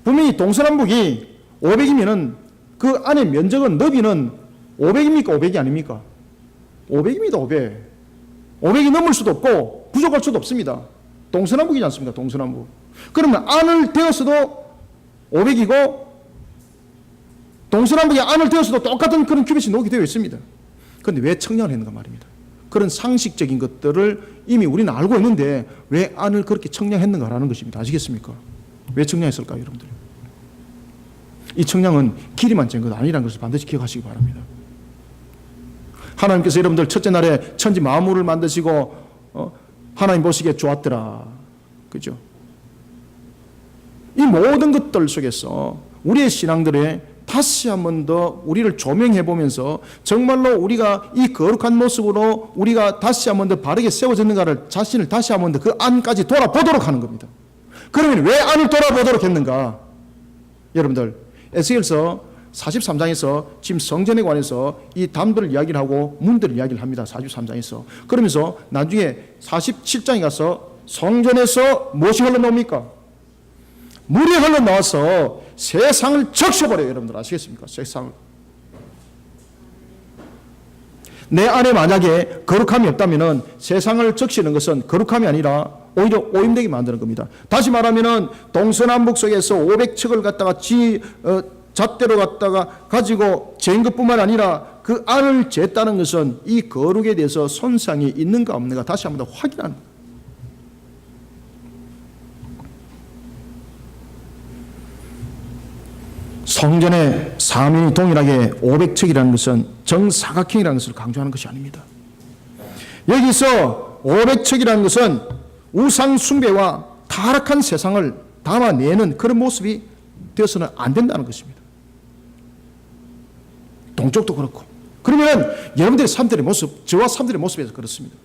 분명히 동서남북이 500이면은 그 안의 면적은 너비는 500입니까? 500이 아닙니까? 500입니다. 500. 500이 넘을 수도 없고 부족할 수도 없습니다. 동서남북이지 않습니까? 동서남북. 그러면 안을 대었어도 500이고 동서남북의 안을 대었어도 똑같은 그런 규빗이 녹이 되어 있습니다. 그런데 왜 청량을 했는가 말입니다. 그런 상식적인 것들을 이미 우리는 알고 있는데 왜 안을 그렇게 청량했는가라는 것입니다. 아시겠습니까? 왜 청량했을까요, 여러분들? 이 청량은 길이만 잰 것 아니라는 것을 반드시 기억하시기 바랍니다. 하나님께서 여러분들 첫째 날에 천지 만물을 만드시고 하나님 보시기에 좋았더라. 그죠? 이 모든 것들 속에서 우리의 신앙들에 다시 한 번 더 우리를 조명해 보면서 정말로 우리가 이 거룩한 모습으로 우리가 다시 한 번 더 바르게 세워졌는가를 자신을 다시 한 번 더 그 안까지 돌아보도록 하는 겁니다. 그러면 왜 안을 돌아보도록 했는가? 여러분들 에스겔서 43장에서 지금 성전에 관해서 이 담들을 이야기를 하고 문들을 이야기를 합니다. 43장에서. 그러면서 나중에 47장에 가서 성전에서 무엇이 흘러나옵니까? 물이 흘러나와서 세상을 적셔버려요. 여러분들 아시겠습니까? 세상을. 내 안에 만약에 거룩함이 없다면 세상을 적시는 것은 거룩함이 아니라 오히려 오염되게 만드는 겁니다. 다시 말하면 동서남북 속에서 500척을 갖다가 잣대로 갖다가 가지고 재는 것뿐만 아니라 그 안을 쟀다는 것은 이 거룩에 대해서 손상이 있는가 없는가 다시 한번 더 확인하는 거예요. 성전의 사면이 동일하게 500척이라는 것은 정사각형이라는 것을 강조하는 것이 아닙니다. 여기서 500척이라는 것은 우상 숭배와 타락한 세상을 담아내는 그런 모습이 되어서는 안 된다는 것입니다. 동쪽도 그렇고. 그러면 여러분들의 삶들의 모습, 저와 삶들의 모습에서 그렇습니다.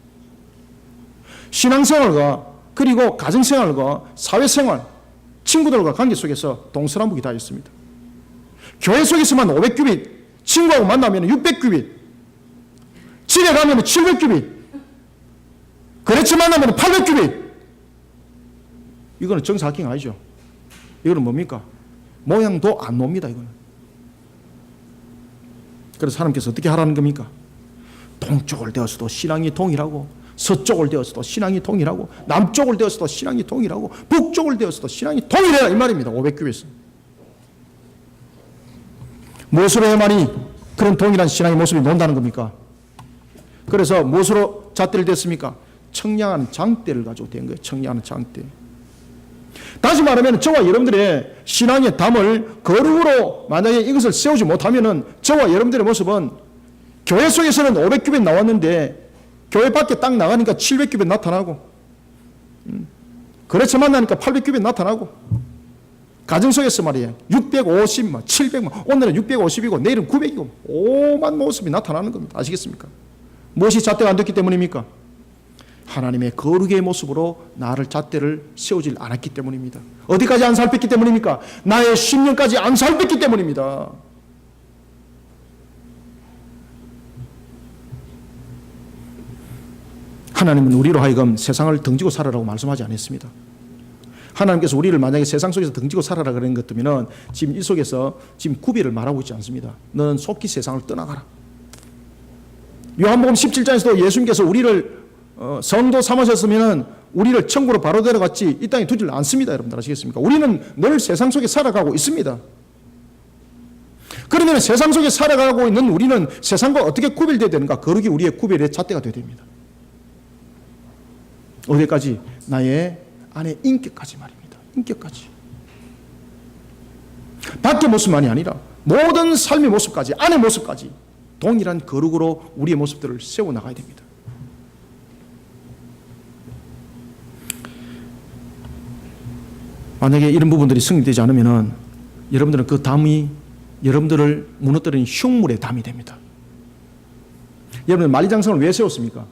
신앙생활과 그리고 가정생활과 사회생활, 친구들과 관계 속에서 동서남북이 다 있습니다. 교회 속에서만 500규빗, 친구하고 만나면 600규빗, 집에 가면 700규빗, 거래처 만나면 800규빗. 이거는 정사각형 아니죠. 이거는 뭡니까? 모양도 안 놉니다. 이거는. 그래서 하나님께서 어떻게 하라는 겁니까? 동쪽을 되어서도 신앙이 동일하고, 서쪽을 되어서도 신앙이 동일하고, 남쪽을 되어서도 신앙이 동일하고, 북쪽을 되어서도 신앙이 동일해라 이 말입니다. 500규빗은. 무엇으로 해야만이 그런 동일한 신앙의 모습이 논다는 겁니까? 그래서 무엇으로 잣대를 댔습니까? 청량한 장대를 가지고 된 거예요. 청량한 장대. 다시 말하면 저와 여러분들의 신앙의 담을 거룩으로 만약에 이것을 세우지 못하면은 저와 여러분들의 모습은 교회 속에서는 500규빗 나왔는데 교회 밖에 딱 나가니까 700규빗 나타나고 거래처 만나니까 800규빗 나타나고 가정 속에서 말이에요. 650, 700, 오늘은 650이고 내일은 900이고 오만 모습이 나타나는 겁니다. 아시겠습니까? 무엇이 잣대가 안 됐기 때문입니까? 하나님의 거룩의 모습으로 나를 잣대를 세우질 않았기 때문입니다. 어디까지 안 살폈기 때문입니까? 나의 심령까지 안 살폈기 때문입니다. 하나님은 우리로 하여금 세상을 등지고 살아라고 말씀하지 않았습니다. 하나님께서 우리를 만약에 세상 속에서 등지고 살아라 그런 것 같으면 지금 이 속에서 지금 구별을 말하고 있지 않습니다. 너는 속히 세상을 떠나가라. 요한복음 17장에서도 예수님께서 우리를 성도 삼으셨으면 우리를 천국으로 바로 데려갔지 이 땅에 두질 않습니다. 여러분들 아시겠습니까? 우리는 늘 세상 속에 살아가고 있습니다. 그러면 세상 속에 살아가고 있는 우리는 세상과 어떻게 구별되어야 되는가? 거룩이 우리의 구별의 잣대가 되어야 됩니다. 어디까지? 나의 안에 인격까지 말입니다. 인격까지. 밖의 모습만이 아니라 모든 삶의 모습까지, 안의 모습까지 동일한 거룩으로 우리의 모습들을 세워나가야 됩니다. 만약에 이런 부분들이 승리되지 않으면 여러분들은 그 담이 여러분들을 무너뜨리는 흉물의 담이 됩니다. 여러분 만리장성을 왜 세웠습니까?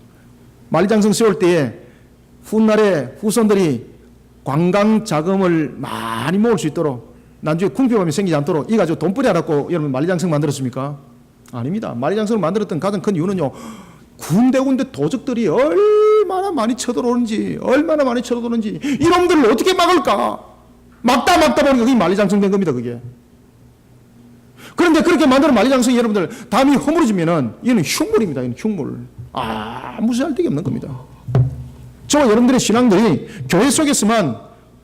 만리장성 세울 때에 훗날에 후손들이 관광 자금을 많이 모을 수 있도록 나중에 궁핍함이 생기지 않도록 이 가지고 돈벌이 하라고 여러분 만리장성 만들었습니까? 아닙니다. 만리장성을 만들었던 가장 큰 이유는요, 군데군데 도적들이 얼마나 많이 쳐들어오는지 이놈들을 어떻게 막을까? 막다 보니까 그게 만리장성 된 겁니다. 그게. 그런데 그렇게 만드는 만리장성이 여러분들 담이 허물어지면은 이는 흉물입니다. 이는 흉물. 아무 쓸데기 없는 겁니다. 저와 여러분들의 신앙들이 교회 속에서만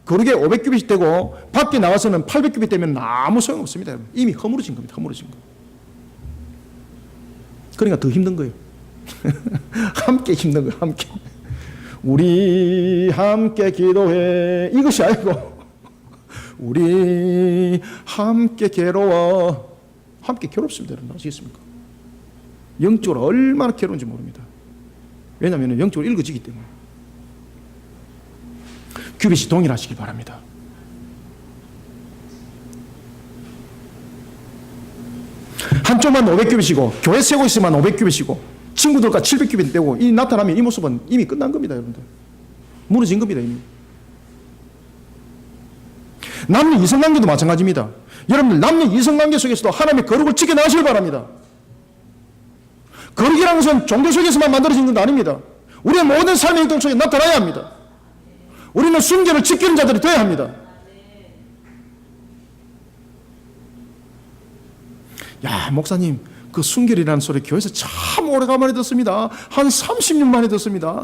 거룩에 500규빗이 되고 밖에 나와서는 800규빗 되면 아무 소용없습니다. 이미 허물어진 겁니다. 허물어진 거. 그러니까 더 힘든 거예요. 함께 힘든 거예요. 함께. 우리 함께 기도해. 이것이 아니고 우리 함께 괴로워. 함께 괴롭습니다. 여러분 아시겠습니까? 영적으로 얼마나 괴로운지 모릅니다. 왜냐하면 영적으로 읽어지기 때문에. 규빗이 동일하시기 바랍니다. 한쪽만 500규빗이고 교회 세고 있으면 500규빗이고 친구들과 700규빗 되고 이 나타나면 이 모습은 이미 끝난 겁니다. 여러분들. 무너진 겁니다. 이미. 남녀 이성관계도 마찬가지입니다. 여러분들 남녀 이성관계 속에서도 하나님의 거룩을 지켜나가시기 바랍니다. 거룩이라는 것은 종교 속에서만 만들어진 건 아닙니다. 우리의 모든 삶의 행동 속에 나타나야 합니다. 우리는 순결을 지키는 자들이 되어야 합니다. 야, 목사님, 그 순결이라는 소리 교회에서 참 오래간만에 듣습니다. 한 30년 만에 듣습니다.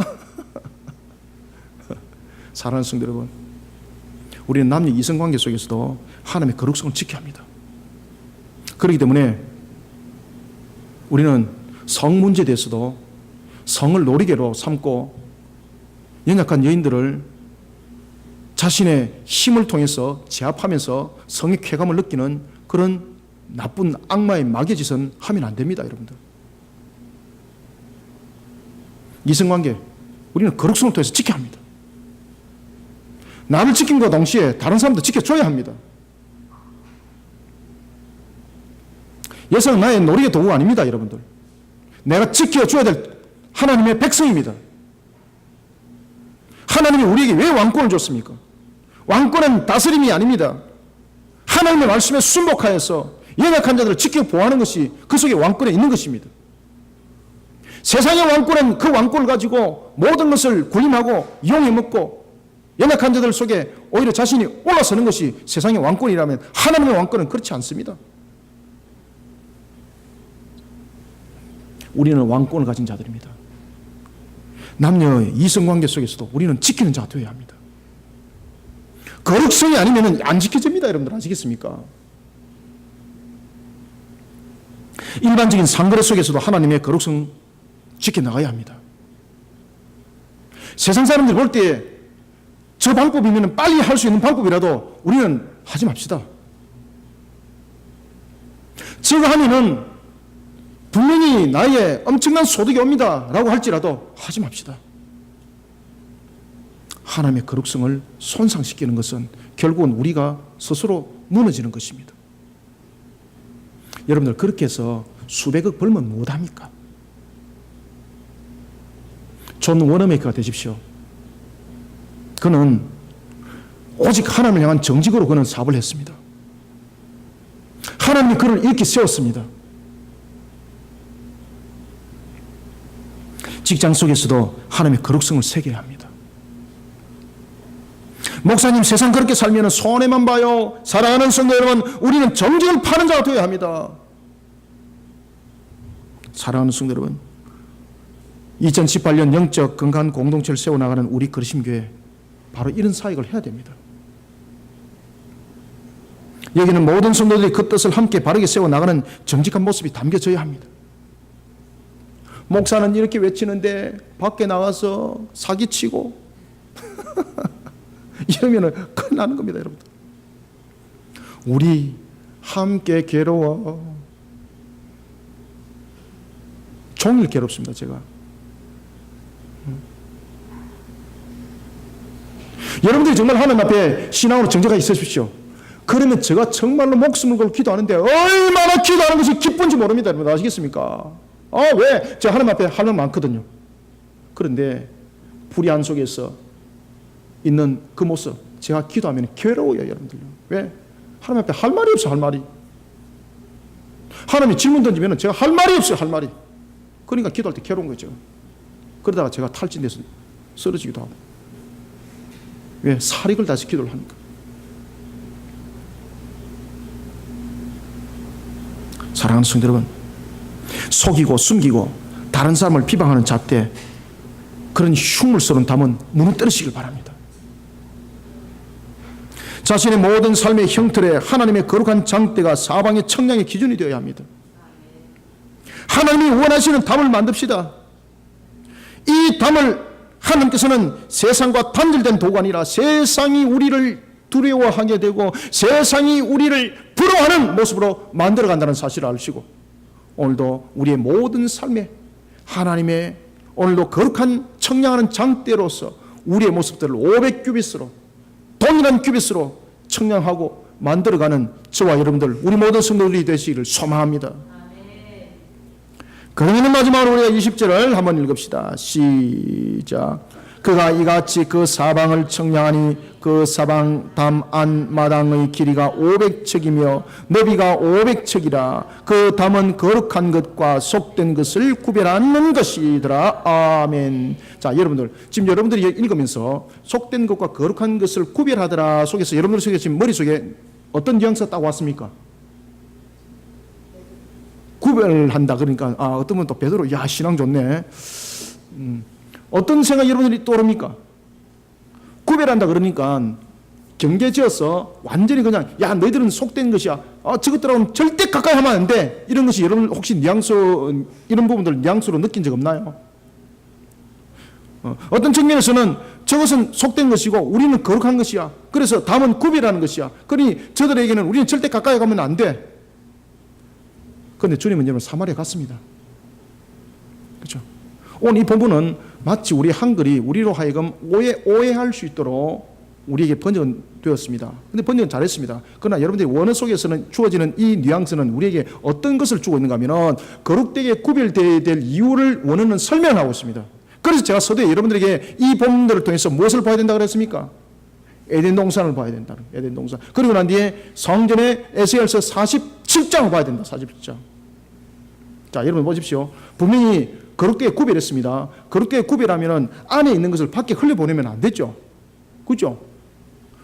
사랑하는 성도 여러분, 우리는 남녀 이성관계 속에서도 하나님의 거룩성을 지켜야 합니다. 그렇기 때문에 우리는 성 문제에 대해서도 성을 놀이개로 삼고 연약한 여인들을 자신의 힘을 통해서 제압하면서 성의 쾌감을 느끼는 그런 나쁜 악마의 마귀의 짓은 하면 안 됩니다, 여러분들. 이성관계, 우리는 거룩성을 통해서 지켜야 합니다. 나를 지킨 것과 동시에 다른 사람도 지켜줘야 합니다. 여성은 나의 놀이의 도구가 아닙니다, 여러분들. 내가 지켜줘야 될 하나님의 백성입니다. 하나님이 우리에게 왜 왕권을 줬습니까? 왕권은 다스림이 아닙니다. 하나님의 말씀에 순복하여서 연약한 자들을 지켜 보호하는 것이 그 속에 왕권에 있는 것입니다. 세상의 왕권은 그 왕권을 가지고 모든 것을 군림하고 이용해 먹고 연약한 자들 속에 오히려 자신이 올라서는 것이 세상의 왕권이라면 하나님의 왕권은 그렇지 않습니다. 우리는 왕권을 가진 자들입니다. 남녀의 이성관계 속에서도 우리는 지키는 자가 되어야 합니다. 거룩성이 아니면 안 지켜집니다. 여러분들 아시겠습니까? 일반적인 상거래 속에서도 하나님의 거룩성 지켜나가야 합니다. 세상 사람들이 볼 때 저 방법이면 빨리 할 수 있는 방법이라도 우리는 하지 맙시다. 저거 하면은 분명히 나의 엄청난 소득이 옵니다 라고 할지라도 하지 맙시다. 하나님의 거룩성을 손상시키는 것은 결국은 우리가 스스로 무너지는 것입니다. 여러분들 그렇게 해서 수백억 벌면 못합니까? 존 워너메이커가 되십시오. 그는 오직 하나님을 향한 정직으로 그는 사업을 했습니다. 하나님이 그를 이렇게 세웠습니다. 직장 속에서도 하나님의 거룩성을 새겨야 합니다. 목사님 세상 그렇게 살면 손해만 봐요. 사랑하는 성도 여러분, 우리는 정직을 파는 자가 되어야 합니다. 사랑하는 성도 여러분, 2018년 영적 건강한 공동체를 세워나가는 우리 그리심교회 바로 이런 사역을 해야 됩니다. 여기는 모든 성도들이 그 뜻을 함께 바르게 세워나가는 정직한 모습이 담겨져야 합니다. 목사는 이렇게 외치는데 밖에 나가서 사기치고 이러면 큰일 나는 겁니다, 여러분들. 우리 함께 괴로워. 종일 괴롭습니다, 제가. 여러분들이 정말 하나님 앞에 신앙으로 정직하게 있으십시오. 그러면 제가 정말로 목숨을 걸고 기도하는데 얼마나 기도하는 것이 기쁜지 모릅니다, 여러분. 아시겠습니까? 왜? 제가 하나님 앞에 할 말 많거든요. 그런데 불의한 속에서 있는 그 모습, 제가 기도하면 괴로워요, 여러분들. 왜? 하나님 앞에 할 말이 없어요, 할 말이. 하나님이 질문 던지면 제가 할 말이 없어요, 할 말이. 그러니까 기도할 때 괴로운 거죠. 그러다가 제가 탈진돼서 쓰러지기도 하고. 왜? 사익을 다해서 기도를 하니까. 사랑하는 성도 여러분, 속이고 숨기고 다른 사람을 비방하는 잣대, 그런 흉물스러운 담은 무너뜨리시길 바랍니다. 자신의 모든 삶의 형틀에 하나님의 거룩한 장대가 사방의 청량의 기준이 되어야 합니다. 하나님이 원하시는 담을 만듭시다. 이 담을 하나님께서는 세상과 단절된 도구가 아니라 세상이 우리를 두려워하게 되고 세상이 우리를 부러워하는 모습으로 만들어간다는 사실을 아시고, 오늘도 우리의 모든 삶에 하나님의 오늘도 거룩한 청량하는 장대로서 우리의 모습들을 500규빗으로, 동일한 규빗으로 청량하고 만들어가는 저와 여러분들, 우리 모든 성도들이 되시기를 소망합니다. 그러면 마지막으로 우리가 20절을 한번 읽읍시다. 시작. 그가 이같이 그 사방을 청량하니 그 사방 담 안 마당의 길이가 500척이며 너비가 500척이라. 그 담은 거룩한 것과 속된 것을 구별하는 것이더라. 아멘. 자, 여러분들 지금 여러분들이 읽으면서 속된 것과 거룩한 것을 구별하더라 속에서 여러분들 속에 지금 머릿속에 어떤 영상이 딱 왔습니까? 구별한다. 그러니까 어떤 분은 또 베드로 야 신앙 좋네. 어떤 생각 여러분들이 떠오릅니까? 구별한다 그러니까 경계 지어서 완전히 그냥 야 너희들은 속된 것이야. 저것들하고는 절대 가까이 하면 안 돼. 이런 것이 여러분 혹시 뉘앙스 이런 부분들 뉘앙스로 느낀 적 없나요? 어떤 측면에서는 저것은 속된 것이고 우리는 거룩한 것이야. 그래서 담은 구별하는 것이야. 그러니 저들에게는 우리는 절대 가까이 가면 안 돼. 그런데 주님은 여러분 사마리아 갔습니다. 그렇죠? 오늘 이 본문은 마치 우리 한글이 우리로 하여금 오해할 수 있도록 우리에게 번역은 되었습니다. 근데 번역은 잘했습니다. 그러나 여러분들이 원어 속에서는 주어지는 이 뉘앙스는 우리에게 어떤 것을 주고 있는가 하면 거룩되게 구별되어야 될 이유를 원어는 설명하고 있습니다. 그래서 제가 서두에 여러분들에게 이 본문들을 통해서 무엇을 봐야 된다고 그랬습니까? 에덴 동산을 봐야 된다. 에덴 동산. 그리고 난 뒤에 성전의 에스겔서 47장을 봐야 된다. 47장. 자, 여러분 보십시오. 분명히 거룩되게 구별했습니다. 거룩되게 구별하면 안에 있는 것을 밖에 흘려보내면 안 되죠. 그렇죠?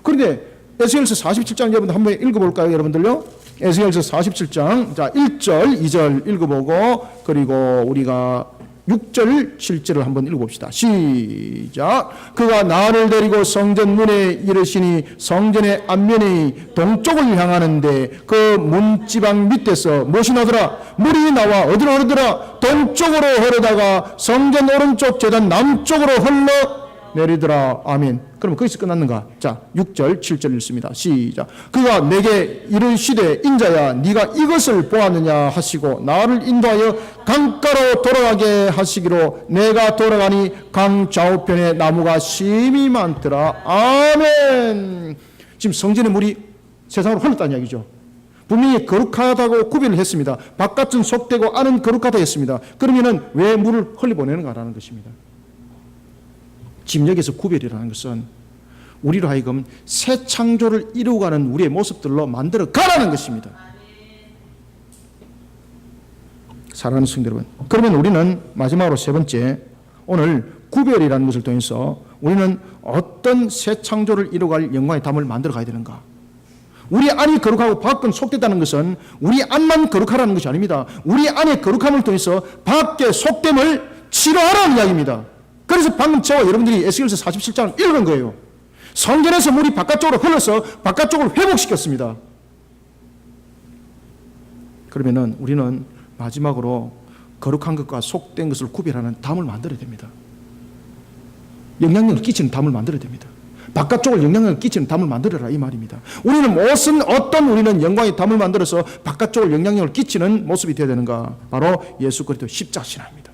그런데 에스겔서 47장 여러분들 한번 읽어볼까요, 여러분들요? 에스겔서 47장 자 1절, 2절 읽어보고 그리고 우리가 6절, 7절을 한번 읽어봅시다. 시작. 그가 나를 데리고 성전 문에 이르시니 성전의 앞면이 동쪽을 향하는데 그 문지방 밑에서 무엇이 나더라? 물이 나와 어디로 흐르더라? 동쪽으로 흐르다가 성전 오른쪽 제단 남쪽으로 흘러 내리더라. 아멘. 그럼 거기서 끝났는가? 자, 6절, 7절 읽습니다. 시작. 그가 내게 이르시되 인자야 네가 이것을 보았느냐 하시고 나를 인도하여 강가로 돌아가게 하시기로 내가 돌아가니 강 좌우편에 나무가 심히 많더라. 아멘. 지금 성전의 물이 세상으로 흘렀다는 이야기죠. 분명히 거룩하다고 구별을 했습니다. 바깥은 속되고 안은 거룩하다 했습니다. 그러면은 왜 물을 흘려보내는가라는 것입니다. 지금 여기서 구별이라는 것은 우리로 하여금 새 창조를 이루어가는 우리의 모습들로 만들어 가라는 것입니다. 사랑하는 성도 여러분, 그러면 우리는 마지막으로 세 번째, 오늘 구별이라는 것을 통해서 우리는 어떤 새 창조를 이루어갈 영광의 담을 만들어 가야 되는가? 우리 안이 거룩하고 밖은 속되다는 것은 우리 안만 거룩하라는 것이 아닙니다. 우리 안의 거룩함을 통해서 밖의 속됨을 치료하라는 이야기입니다. 그래서 방금 저와 여러분들이 에스겔서 47장을 읽은 거예요. 성전에서 물이 바깥쪽으로 흘러서 바깥쪽을 회복시켰습니다. 그러면은 우리는 마지막으로 거룩한 것과 속된 것을 구별하는 담을 만들어야 됩니다. 영향력을 끼치는 담을 만들어야 됩니다. 바깥쪽을 영향력을 끼치는 담을 만들어라 이 말입니다. 우리는 우리는 영광의 담을 만들어서 바깥쪽을 영향력을 끼치는 모습이 되어야 되는가? 바로 예수 그리스도 십자가 신앙입니다.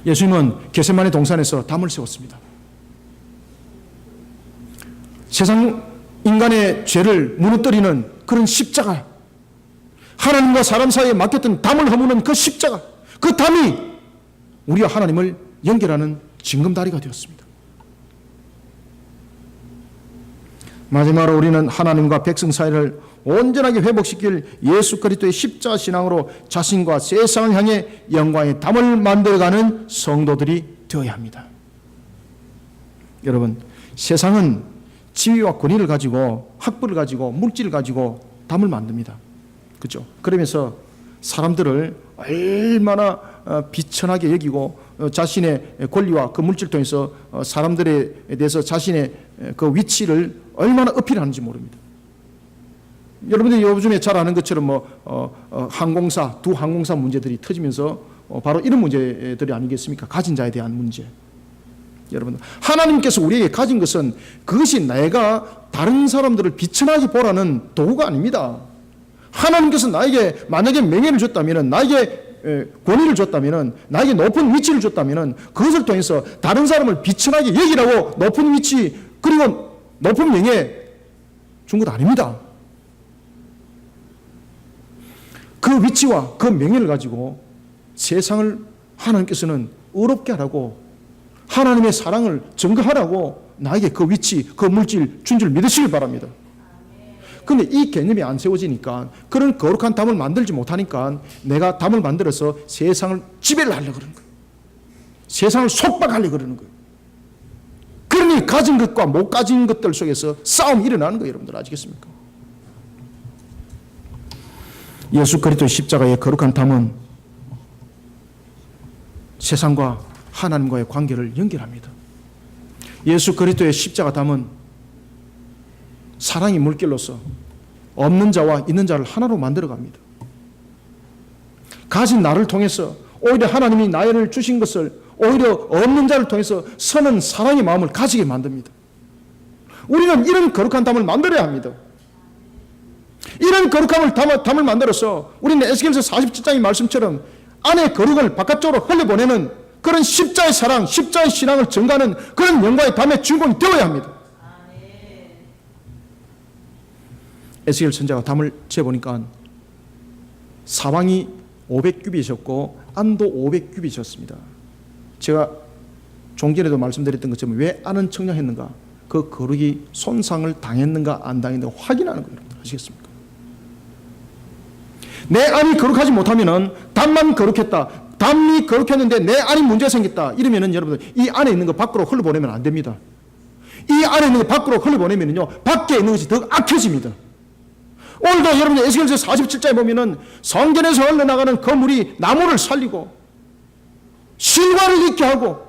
예수님은 겟세마네 동산에서 담을 세웠습니다. 세상 인간의 죄를 무너뜨리는 그런 십자가, 하나님과 사람 사이에 막혔던 담을 허무는 그 십자가, 그 담이 우리와 하나님을 연결하는 징검다리가 되었습니다. 마지막으로 우리는 하나님과 백성 사이를 온전하게 회복시킬 예수 그리스도의 십자가 신앙으로 자신과 세상을 향해 영광의 담을 만들어가는 성도들이 되어야 합니다. 여러분, 세상은 지위와 권위를 가지고 학벌을 가지고 물질을 가지고 담을 만듭니다. 그렇죠? 그러면서 사람들을 얼마나 비천하게 여기고 자신의 권리와 그 물질을 통해서 사람들에 대해서 자신의 그 위치를 얼마나 어필하는지 모릅니다. 여러분들이 요즘에 잘 아는 것처럼 항공사, 두 항공사 문제들이 터지면서 바로 이런 문제들이 아니겠습니까? 가진 자에 대한 문제. 여러분, 하나님께서 우리에게 가진 것은 그것이 내가 다른 사람들을 비천하게 보라는 도구가 아닙니다. 하나님께서 나에게 만약에 명예를 줬다면, 나에게 권위를 줬다면, 나에게 높은 위치를 줬다면 그것을 통해서 다른 사람을 비천하게 여기라고 높은 위치 그리고 높은 명예 준 것 아닙니다. 그 위치와 그 명예를 가지고 세상을 하나님께서는 의롭게 하라고, 하나님의 사랑을 증거하라고 나에게 그 위치, 그 물질 준 줄 믿으시길 바랍니다. 그런데 이 개념이 안 세워지니까, 그런 거룩한 담을 만들지 못하니까 내가 담을 만들어서 세상을 지배를 하려고 그러는 거예요. 세상을 속박하려고 그러는 거예요. 그러니 가진 것과 못 가진 것들 속에서 싸움이 일어나는 거예요. 여러분들 아시겠습니까? 예수 그리스도의 십자가의 거룩한 담은 세상과 하나님과의 관계를 연결합니다. 예수 그리스도의 십자가 담은 사랑의 물결로서 없는 자와 있는 자를 하나로 만들어갑니다. 가진 나를 통해서 오히려 하나님이 나를 주신 것을 오히려 없는 자를 통해서 선한 사랑의 마음을 가지게 만듭니다. 우리는 이런 거룩한 담을 만들어야 합니다. 이런 거룩함을 담을 만들어서 우리는 에스겔서 47장의 말씀처럼 안의 거룩을 바깥쪽으로 흘려보내는 그런 십자의 사랑, 십자의 신앙을 증가하는 그런 영광의 담의 주인공이 되어야 합니다. 에스겔 선지자가 담을 재보니까 사방이 500규빗이었고 안도 500규빗이었습니다. 제가 종전에도 말씀드렸던 것처럼 왜 안은 청량했는가? 그 거룩이 손상을 당했는가 안 당했는가 확인하는 겁니다. 아시겠습니까? 내 안이 거룩하지 못하면 담만 거룩했다. 담이 거룩했는데 내 안이 문제가 생겼다. 이러면은 여러분들 이 안에 있는 거 밖으로 흘러보내면 안 됩니다. 이 안에 있는 거 밖으로 흘러보내면요 밖에 있는 것이 더 악해집니다. 오늘도 여러분들 에스겔서 47장에 보면은 성전에서 흘러나가는 그 물이 나무를 살리고 신과를 있게 하고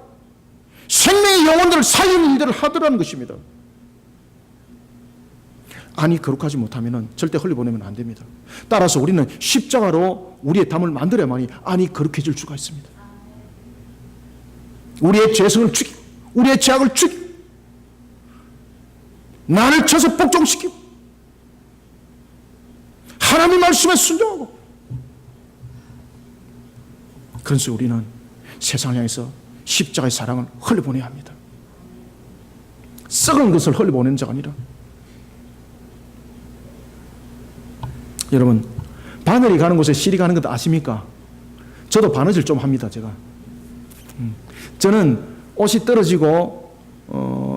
생명의 영혼들을 살리는 일들을 하더라는 것입니다. 안이 거룩하지 못하면 절대 흘려보내면 안 됩니다. 따라서 우리는 십자가로 우리의 담을 만들어야만이 안이 거룩해질 수가 있습니다. 우리의 죄성을 죽이고 우리의 죄악을 죽이고 나를 쳐서 복종시키고 하나님 말씀에 순종하고 그래서 우리는 세상을 향해서 십자가의 사랑을 흘려보내야 합니다. 썩은 것을 흘려보내는 자가 아니라 여러분 바늘이 가는 곳에 실이 가는 것 아십니까? 저도 바느질 좀 합니다. 제가 저는 옷이 떨어지고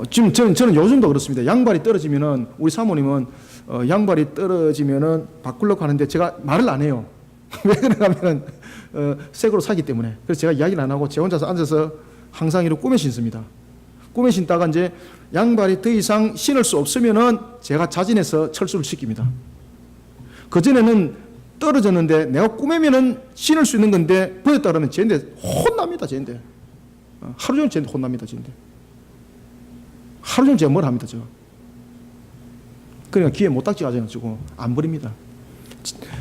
지금 저는 요즘도 그렇습니다. 양발이 떨어지면은 우리 사모님은 양발이 떨어지면은 바꾸려고 하는데 제가 말을 안 해요. 왜 그러냐 하면 새 거로 사기 때문에. 그래서 제가 이야기를 안 하고 제 혼자서 앉아서 항상 이렇게 꿈에 신습니다. 꿈에 신다가 이제 양발이 더 이상 신을 수 없으면은 제가 자진해서 철수를 시킵니다. 그전에는 떨어졌는데 내가 꾸매면은 신을 수 있는 건데 버렸다 그러면 쟤인데 혼납니다. 쟤인데 하루 종일 쟤인데 혼납니다. 쟤인데 하루 종일 제가 뭘 합니다. 제가 그러니까 귀에 못딱지 가져가지고 안 버립니다.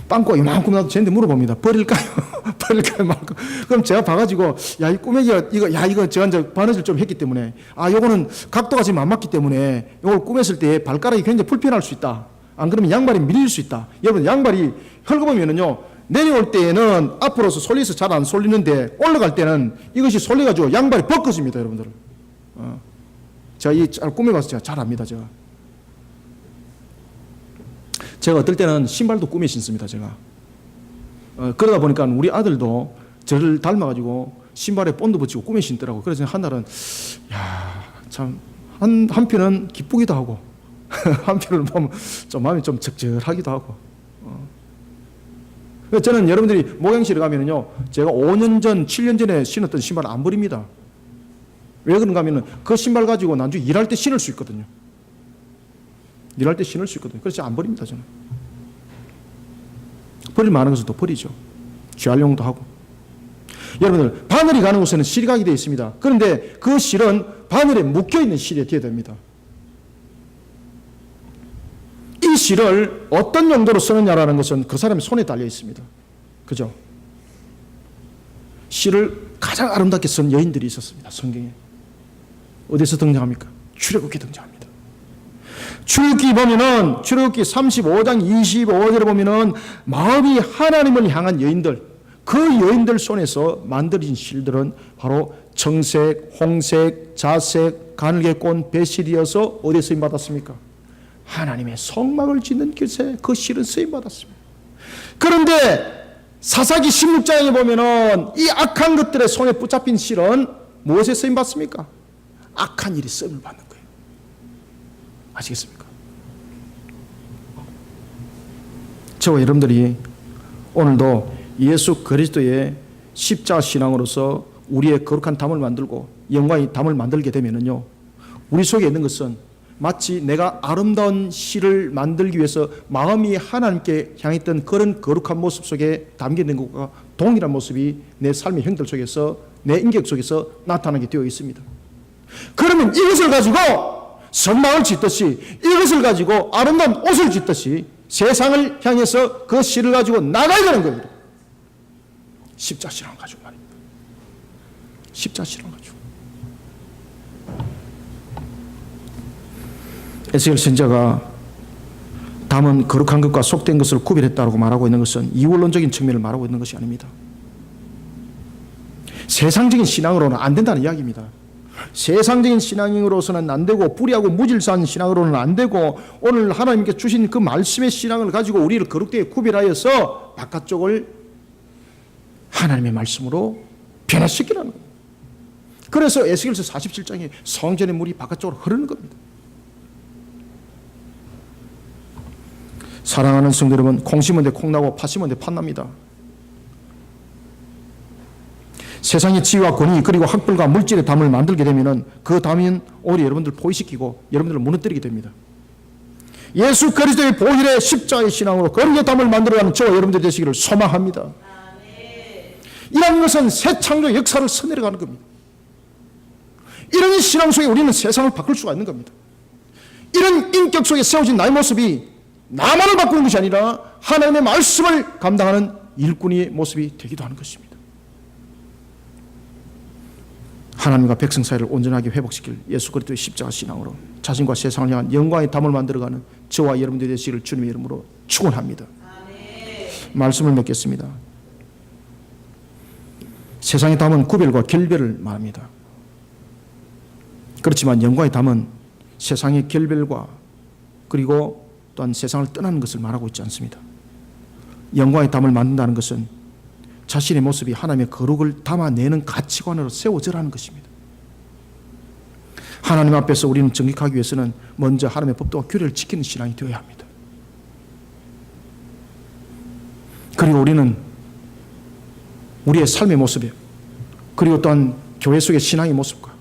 빵꾸가 이만큼 나도 쟤한테 물어봅니다. 버릴까요? 버릴까요? 말까? 그럼 제가 봐가지고 야, 이 꾸매기가 이거 제가 이제 바느질 좀 했기 때문에 요거는 각도가 지금 안 맞기 때문에 이걸 꾸몄을 때 발가락이 굉장히 불편할 수 있다. 안 그러면 양발이 밀릴 수 있다. 여러분 양발이 헐거보면은요 내려올 때에는 앞으로서 솔려서 잘 안 솔리는데 올라갈 때는 이것이 솔려가지고 양발이 벗겨집니다. 여러분들. 제가 이 꾸며가서 제가 잘 압니다. 제가 어떨 때는 신발도 꾸며 신습니다. 제가 그러다 보니까 우리 아들도 저를 닮아가지고 신발에 본드 붙이고 꾸며 신더라고. 그래서 한 날은 참 한편은 기쁘기도 하고 한편을 보면 좀 마음이 좀 적적하기도 하고. 저는 여러분들이 목양실에 가면은요, 제가 5년 전, 7년 전에 신었던 신발 안 버립니다. 왜 그런가 하면은 그 신발 가지고 나중에 일할 때 신을 수 있거든요. 일할 때 신을 수 있거든요. 그래서 안 버립니다, 저는. 버릴 만한 것을 또 버리죠. 재활용도 하고. 여러분들, 바늘이 가는 곳에는 실이 가게 되어 있습니다. 그런데 그 실은 바늘에 묶여있는 실이 되어야 됩니다. 이 실을 어떤 용도로 쓰느냐라는 것은 그 사람의 손에 달려 있습니다. 그죠? 실을 가장 아름답게 쓴 여인들이 있었습니다. 성경에. 어디서 등장합니까? 출애굽기에 등장합니다. 출애굽기 보면은 출애굽기 35장 25절에 보면은 마음이 하나님을 향한 여인들, 그 여인들 손에서 만들어진 실들은 바로 청색, 홍색, 자색, 가늘게꼰, 배실이어서 어디에 쓰임 받았습니까? 하나님의 성막을 짓는 것에 그 실은 쓰임 받았습니다. 그런데 사사기 16장에 보면은 이 악한 것들의 손에 붙잡힌 실은 무엇에 쓰임 받습니까? 악한 일이 쓰임을 받는 거예요. 아시겠습니까? 저와 여러분들이 오늘도 예수 그리스도의 십자가 신앙으로서 우리의 거룩한 담을 만들고 영광의 담을 만들게 되면은요, 우리 속에 있는 것은 마치 내가 아름다운 시를 만들기 위해서 마음이 하나님께 향했던 그런 거룩한 모습 속에 담겨있는 것과 동일한 모습이 내 삶의 형들 속에서, 내 인격 속에서 나타나게 되어 있습니다. 그러면 이것을 가지고 선망을 짓듯이, 이것을 가지고 아름다운 옷을 짓듯이 세상을 향해서 그 시를 가지고 나가야 되는 겁니다. 십자 신앙 가지고 말입니다. 십자 신앙 가지고. 에스겔 선지자가 담은 거룩한 것과 속된 것을 구별했다고 말하고 있는 것은 이원론적인 측면을 말하고 있는 것이 아닙니다. 세상적인 신앙으로는 안 된다는 이야기입니다. 세상적인 신앙으로서는 안 되고, 불의하고 무질서한 신앙으로는 안 되고, 오늘 하나님께 주신 그 말씀의 신앙을 가지고 우리를 거룩되게 구별하여서 바깥쪽을 하나님의 말씀으로 변화시키라는 겁니다. 그래서 에스겔서 47장에 성전의 물이 바깥쪽으로 흐르는 겁니다. 사랑하는 성도 여러분, 콩 심은 데 콩 나고 팥 심은 데 팥 납니다. 세상의 지위와 권위, 그리고 학벌과 물질의 담을 만들게 되면 그 담은 오히려 여러분들 포위시키고 여러분들을 무너뜨리게 됩니다. 예수 그리스도의 보혈의 십자가의 신앙으로 거룩의 담을 만들어가는 저와 여러분들 되시기를 소망합니다. 이런 것은 새 창조 역사를 서내려가는 겁니다. 이런 신앙 속에 우리는 세상을 바꿀 수가 있는 겁니다. 이런 인격 속에 세워진 나의 모습이 나만을 바꾸는 것이 아니라 하나님의 말씀을 감당하는 일꾼의 모습이 되기도 하는 것입니다. 하나님과 백성 사이를 온전하게 회복시킬 예수 그리스도의 십자가 신앙으로 자신과 세상을 향한 영광의 담을 만들어가는 저와 여러분들이 되시기를 주님의 이름으로 축원합니다. 말씀을 맺겠습니다. 세상의 담은 구별과 결별을 말합니다. 그렇지만 영광의 담은 세상의 결별과 그리고 또한 세상을 떠나는 것을 말하고 있지 않습니다. 영광의 담을 만든다는 것은 자신의 모습이 하나님의 거룩을 담아내는 가치관으로 세워져라는 것입니다. 하나님 앞에서 우리는 정직하기 위해서는 먼저 하나님의 법도와 규례를 지키는 신앙이 되어야 합니다. 그리고 우리는 우리의 삶의 모습에, 그리고 또한 교회 속의 신앙의 모습과,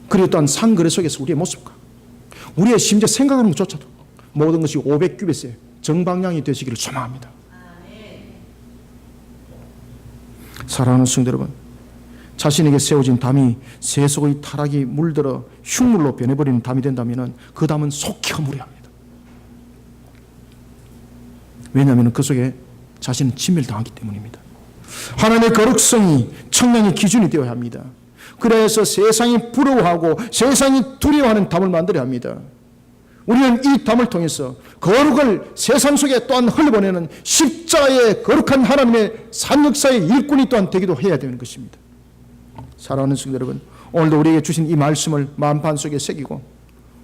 그리고 또한 상거래 속에서 우리의 모습과, 우리의 심지어 생각하는 것조차도 모든 것이 500규빗의 정방향이 되시기를 소망합니다. 사랑하는 성도 여러분, 자신에게 세워진 담이 세속의 타락이 물들어 흉물로 변해버리는 담이 된다면 그 담은 속히 허물어야 합니다. 왜냐하면 그 속에 자신은 진멸당하기 때문입니다. 하나님의 거룩성이 청량의 기준이 되어야 합니다. 그래서 세상이 부러워하고 세상이 두려워하는 담을 만들어야 합니다. 우리는 이 담을 통해서 거룩을 세상 속에 또한 흘려보내는 십자가의 거룩한 하나님의 산역사의 일꾼이 또한 되기도 해야 되는 것입니다. 사랑하는 성도 여러분, 오늘도 우리에게 주신 이 말씀을 마음판 속에 새기고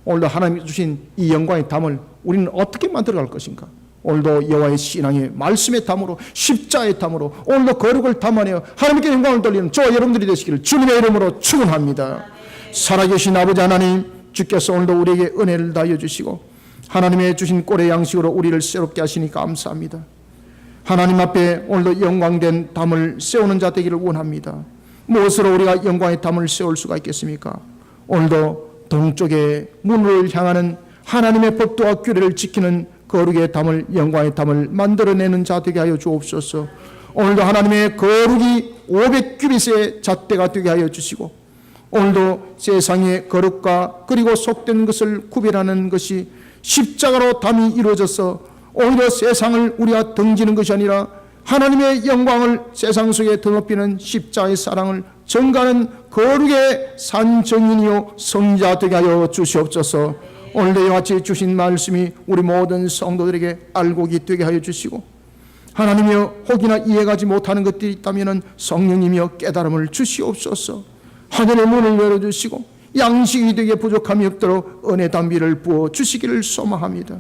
오늘도 하나님이 주신 이 영광의 담을 우리는 어떻게 만들어갈 것인가? 오늘도 여호와의 신앙의 말씀의 담으로, 십자가의 담으로 오늘도 거룩을 담아내어 하나님께 영광을 돌리는 저와 여러분들이 되시기를 주님의 이름으로 축원합니다. 살아계신 아버지 하나님, 주께서 오늘도 우리에게 은혜를 다하여 주시고 하나님의 주신 꼴의 양식으로 우리를 새롭게 하시니 감사합니다. 하나님 앞에 오늘도 영광된 담을 세우는 자 되기를 원합니다. 무엇으로 우리가 영광의 담을 세울 수가 있겠습니까? 오늘도 동쪽의 문을 향하는 하나님의 법도와 규례를 지키는 거룩의 담을, 영광의 담을 만들어내는 자 되게 하여 주옵소서. 오늘도 하나님의 거룩이 500규빗의 잣대가 되게 하여 주시고 오늘도 세상의 거룩과 그리고 속된 것을 구별하는 것이 십자가로 담이 이루어져서 오히려 세상을 우리가 등지는 것이 아니라 하나님의 영광을 세상 속에 드높이는 십자가의 사랑을 전가하는 거룩의 산증인이요 성자 되게 하여 주시옵소서. 오늘도 이와 같이 주신 말씀이 우리 모든 성도들에게 알고기 되게 하여 주시고 하나님이여 혹이나 이해가지 못하는 것들이 있다면 성령님이여 깨달음을 주시옵소서. 하늘의 문을 열어주시고 양식이 되게 부족함이 없도록 은혜 담비를 부어 주시기를 소망합니다.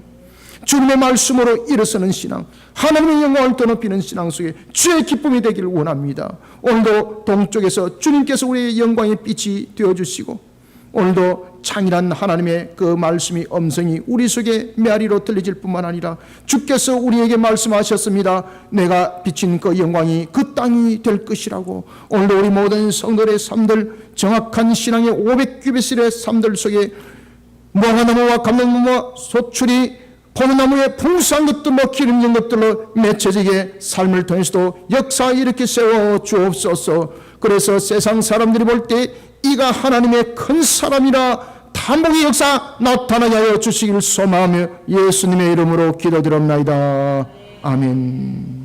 주님의 말씀으로 일어서는 신앙, 하나님의 영광을 드높이는 신앙 속에 주의 기쁨이 되기를 원합니다. 오늘도 동쪽에서 주님께서 우리의 영광의 빛이 되어주시고 오늘도 창일한 하나님의 그 말씀이 음성이 우리 속에 메아리로 들려질 뿐만 아니라 주께서 우리에게 말씀하셨습니다. 내가 비친 그 영광이 그 땅이 될 것이라고. 오늘도 우리 모든 성도의 삶들, 정확한 신앙의 500규빗의 삶들 속에 무화과나무와 감람나무와 소출이 포도나무의 풍성한 것들로 기름진 것들로 맺혀지게 삶을 통해서도 역사 이렇게 세워 주옵소서. 그래서 세상 사람들이 볼 때 이가 하나님의 큰 사람이라 탄복의 역사 나타나게 하여 주시기를 소망하며 예수님의 이름으로 기도드립나이다. 아멘.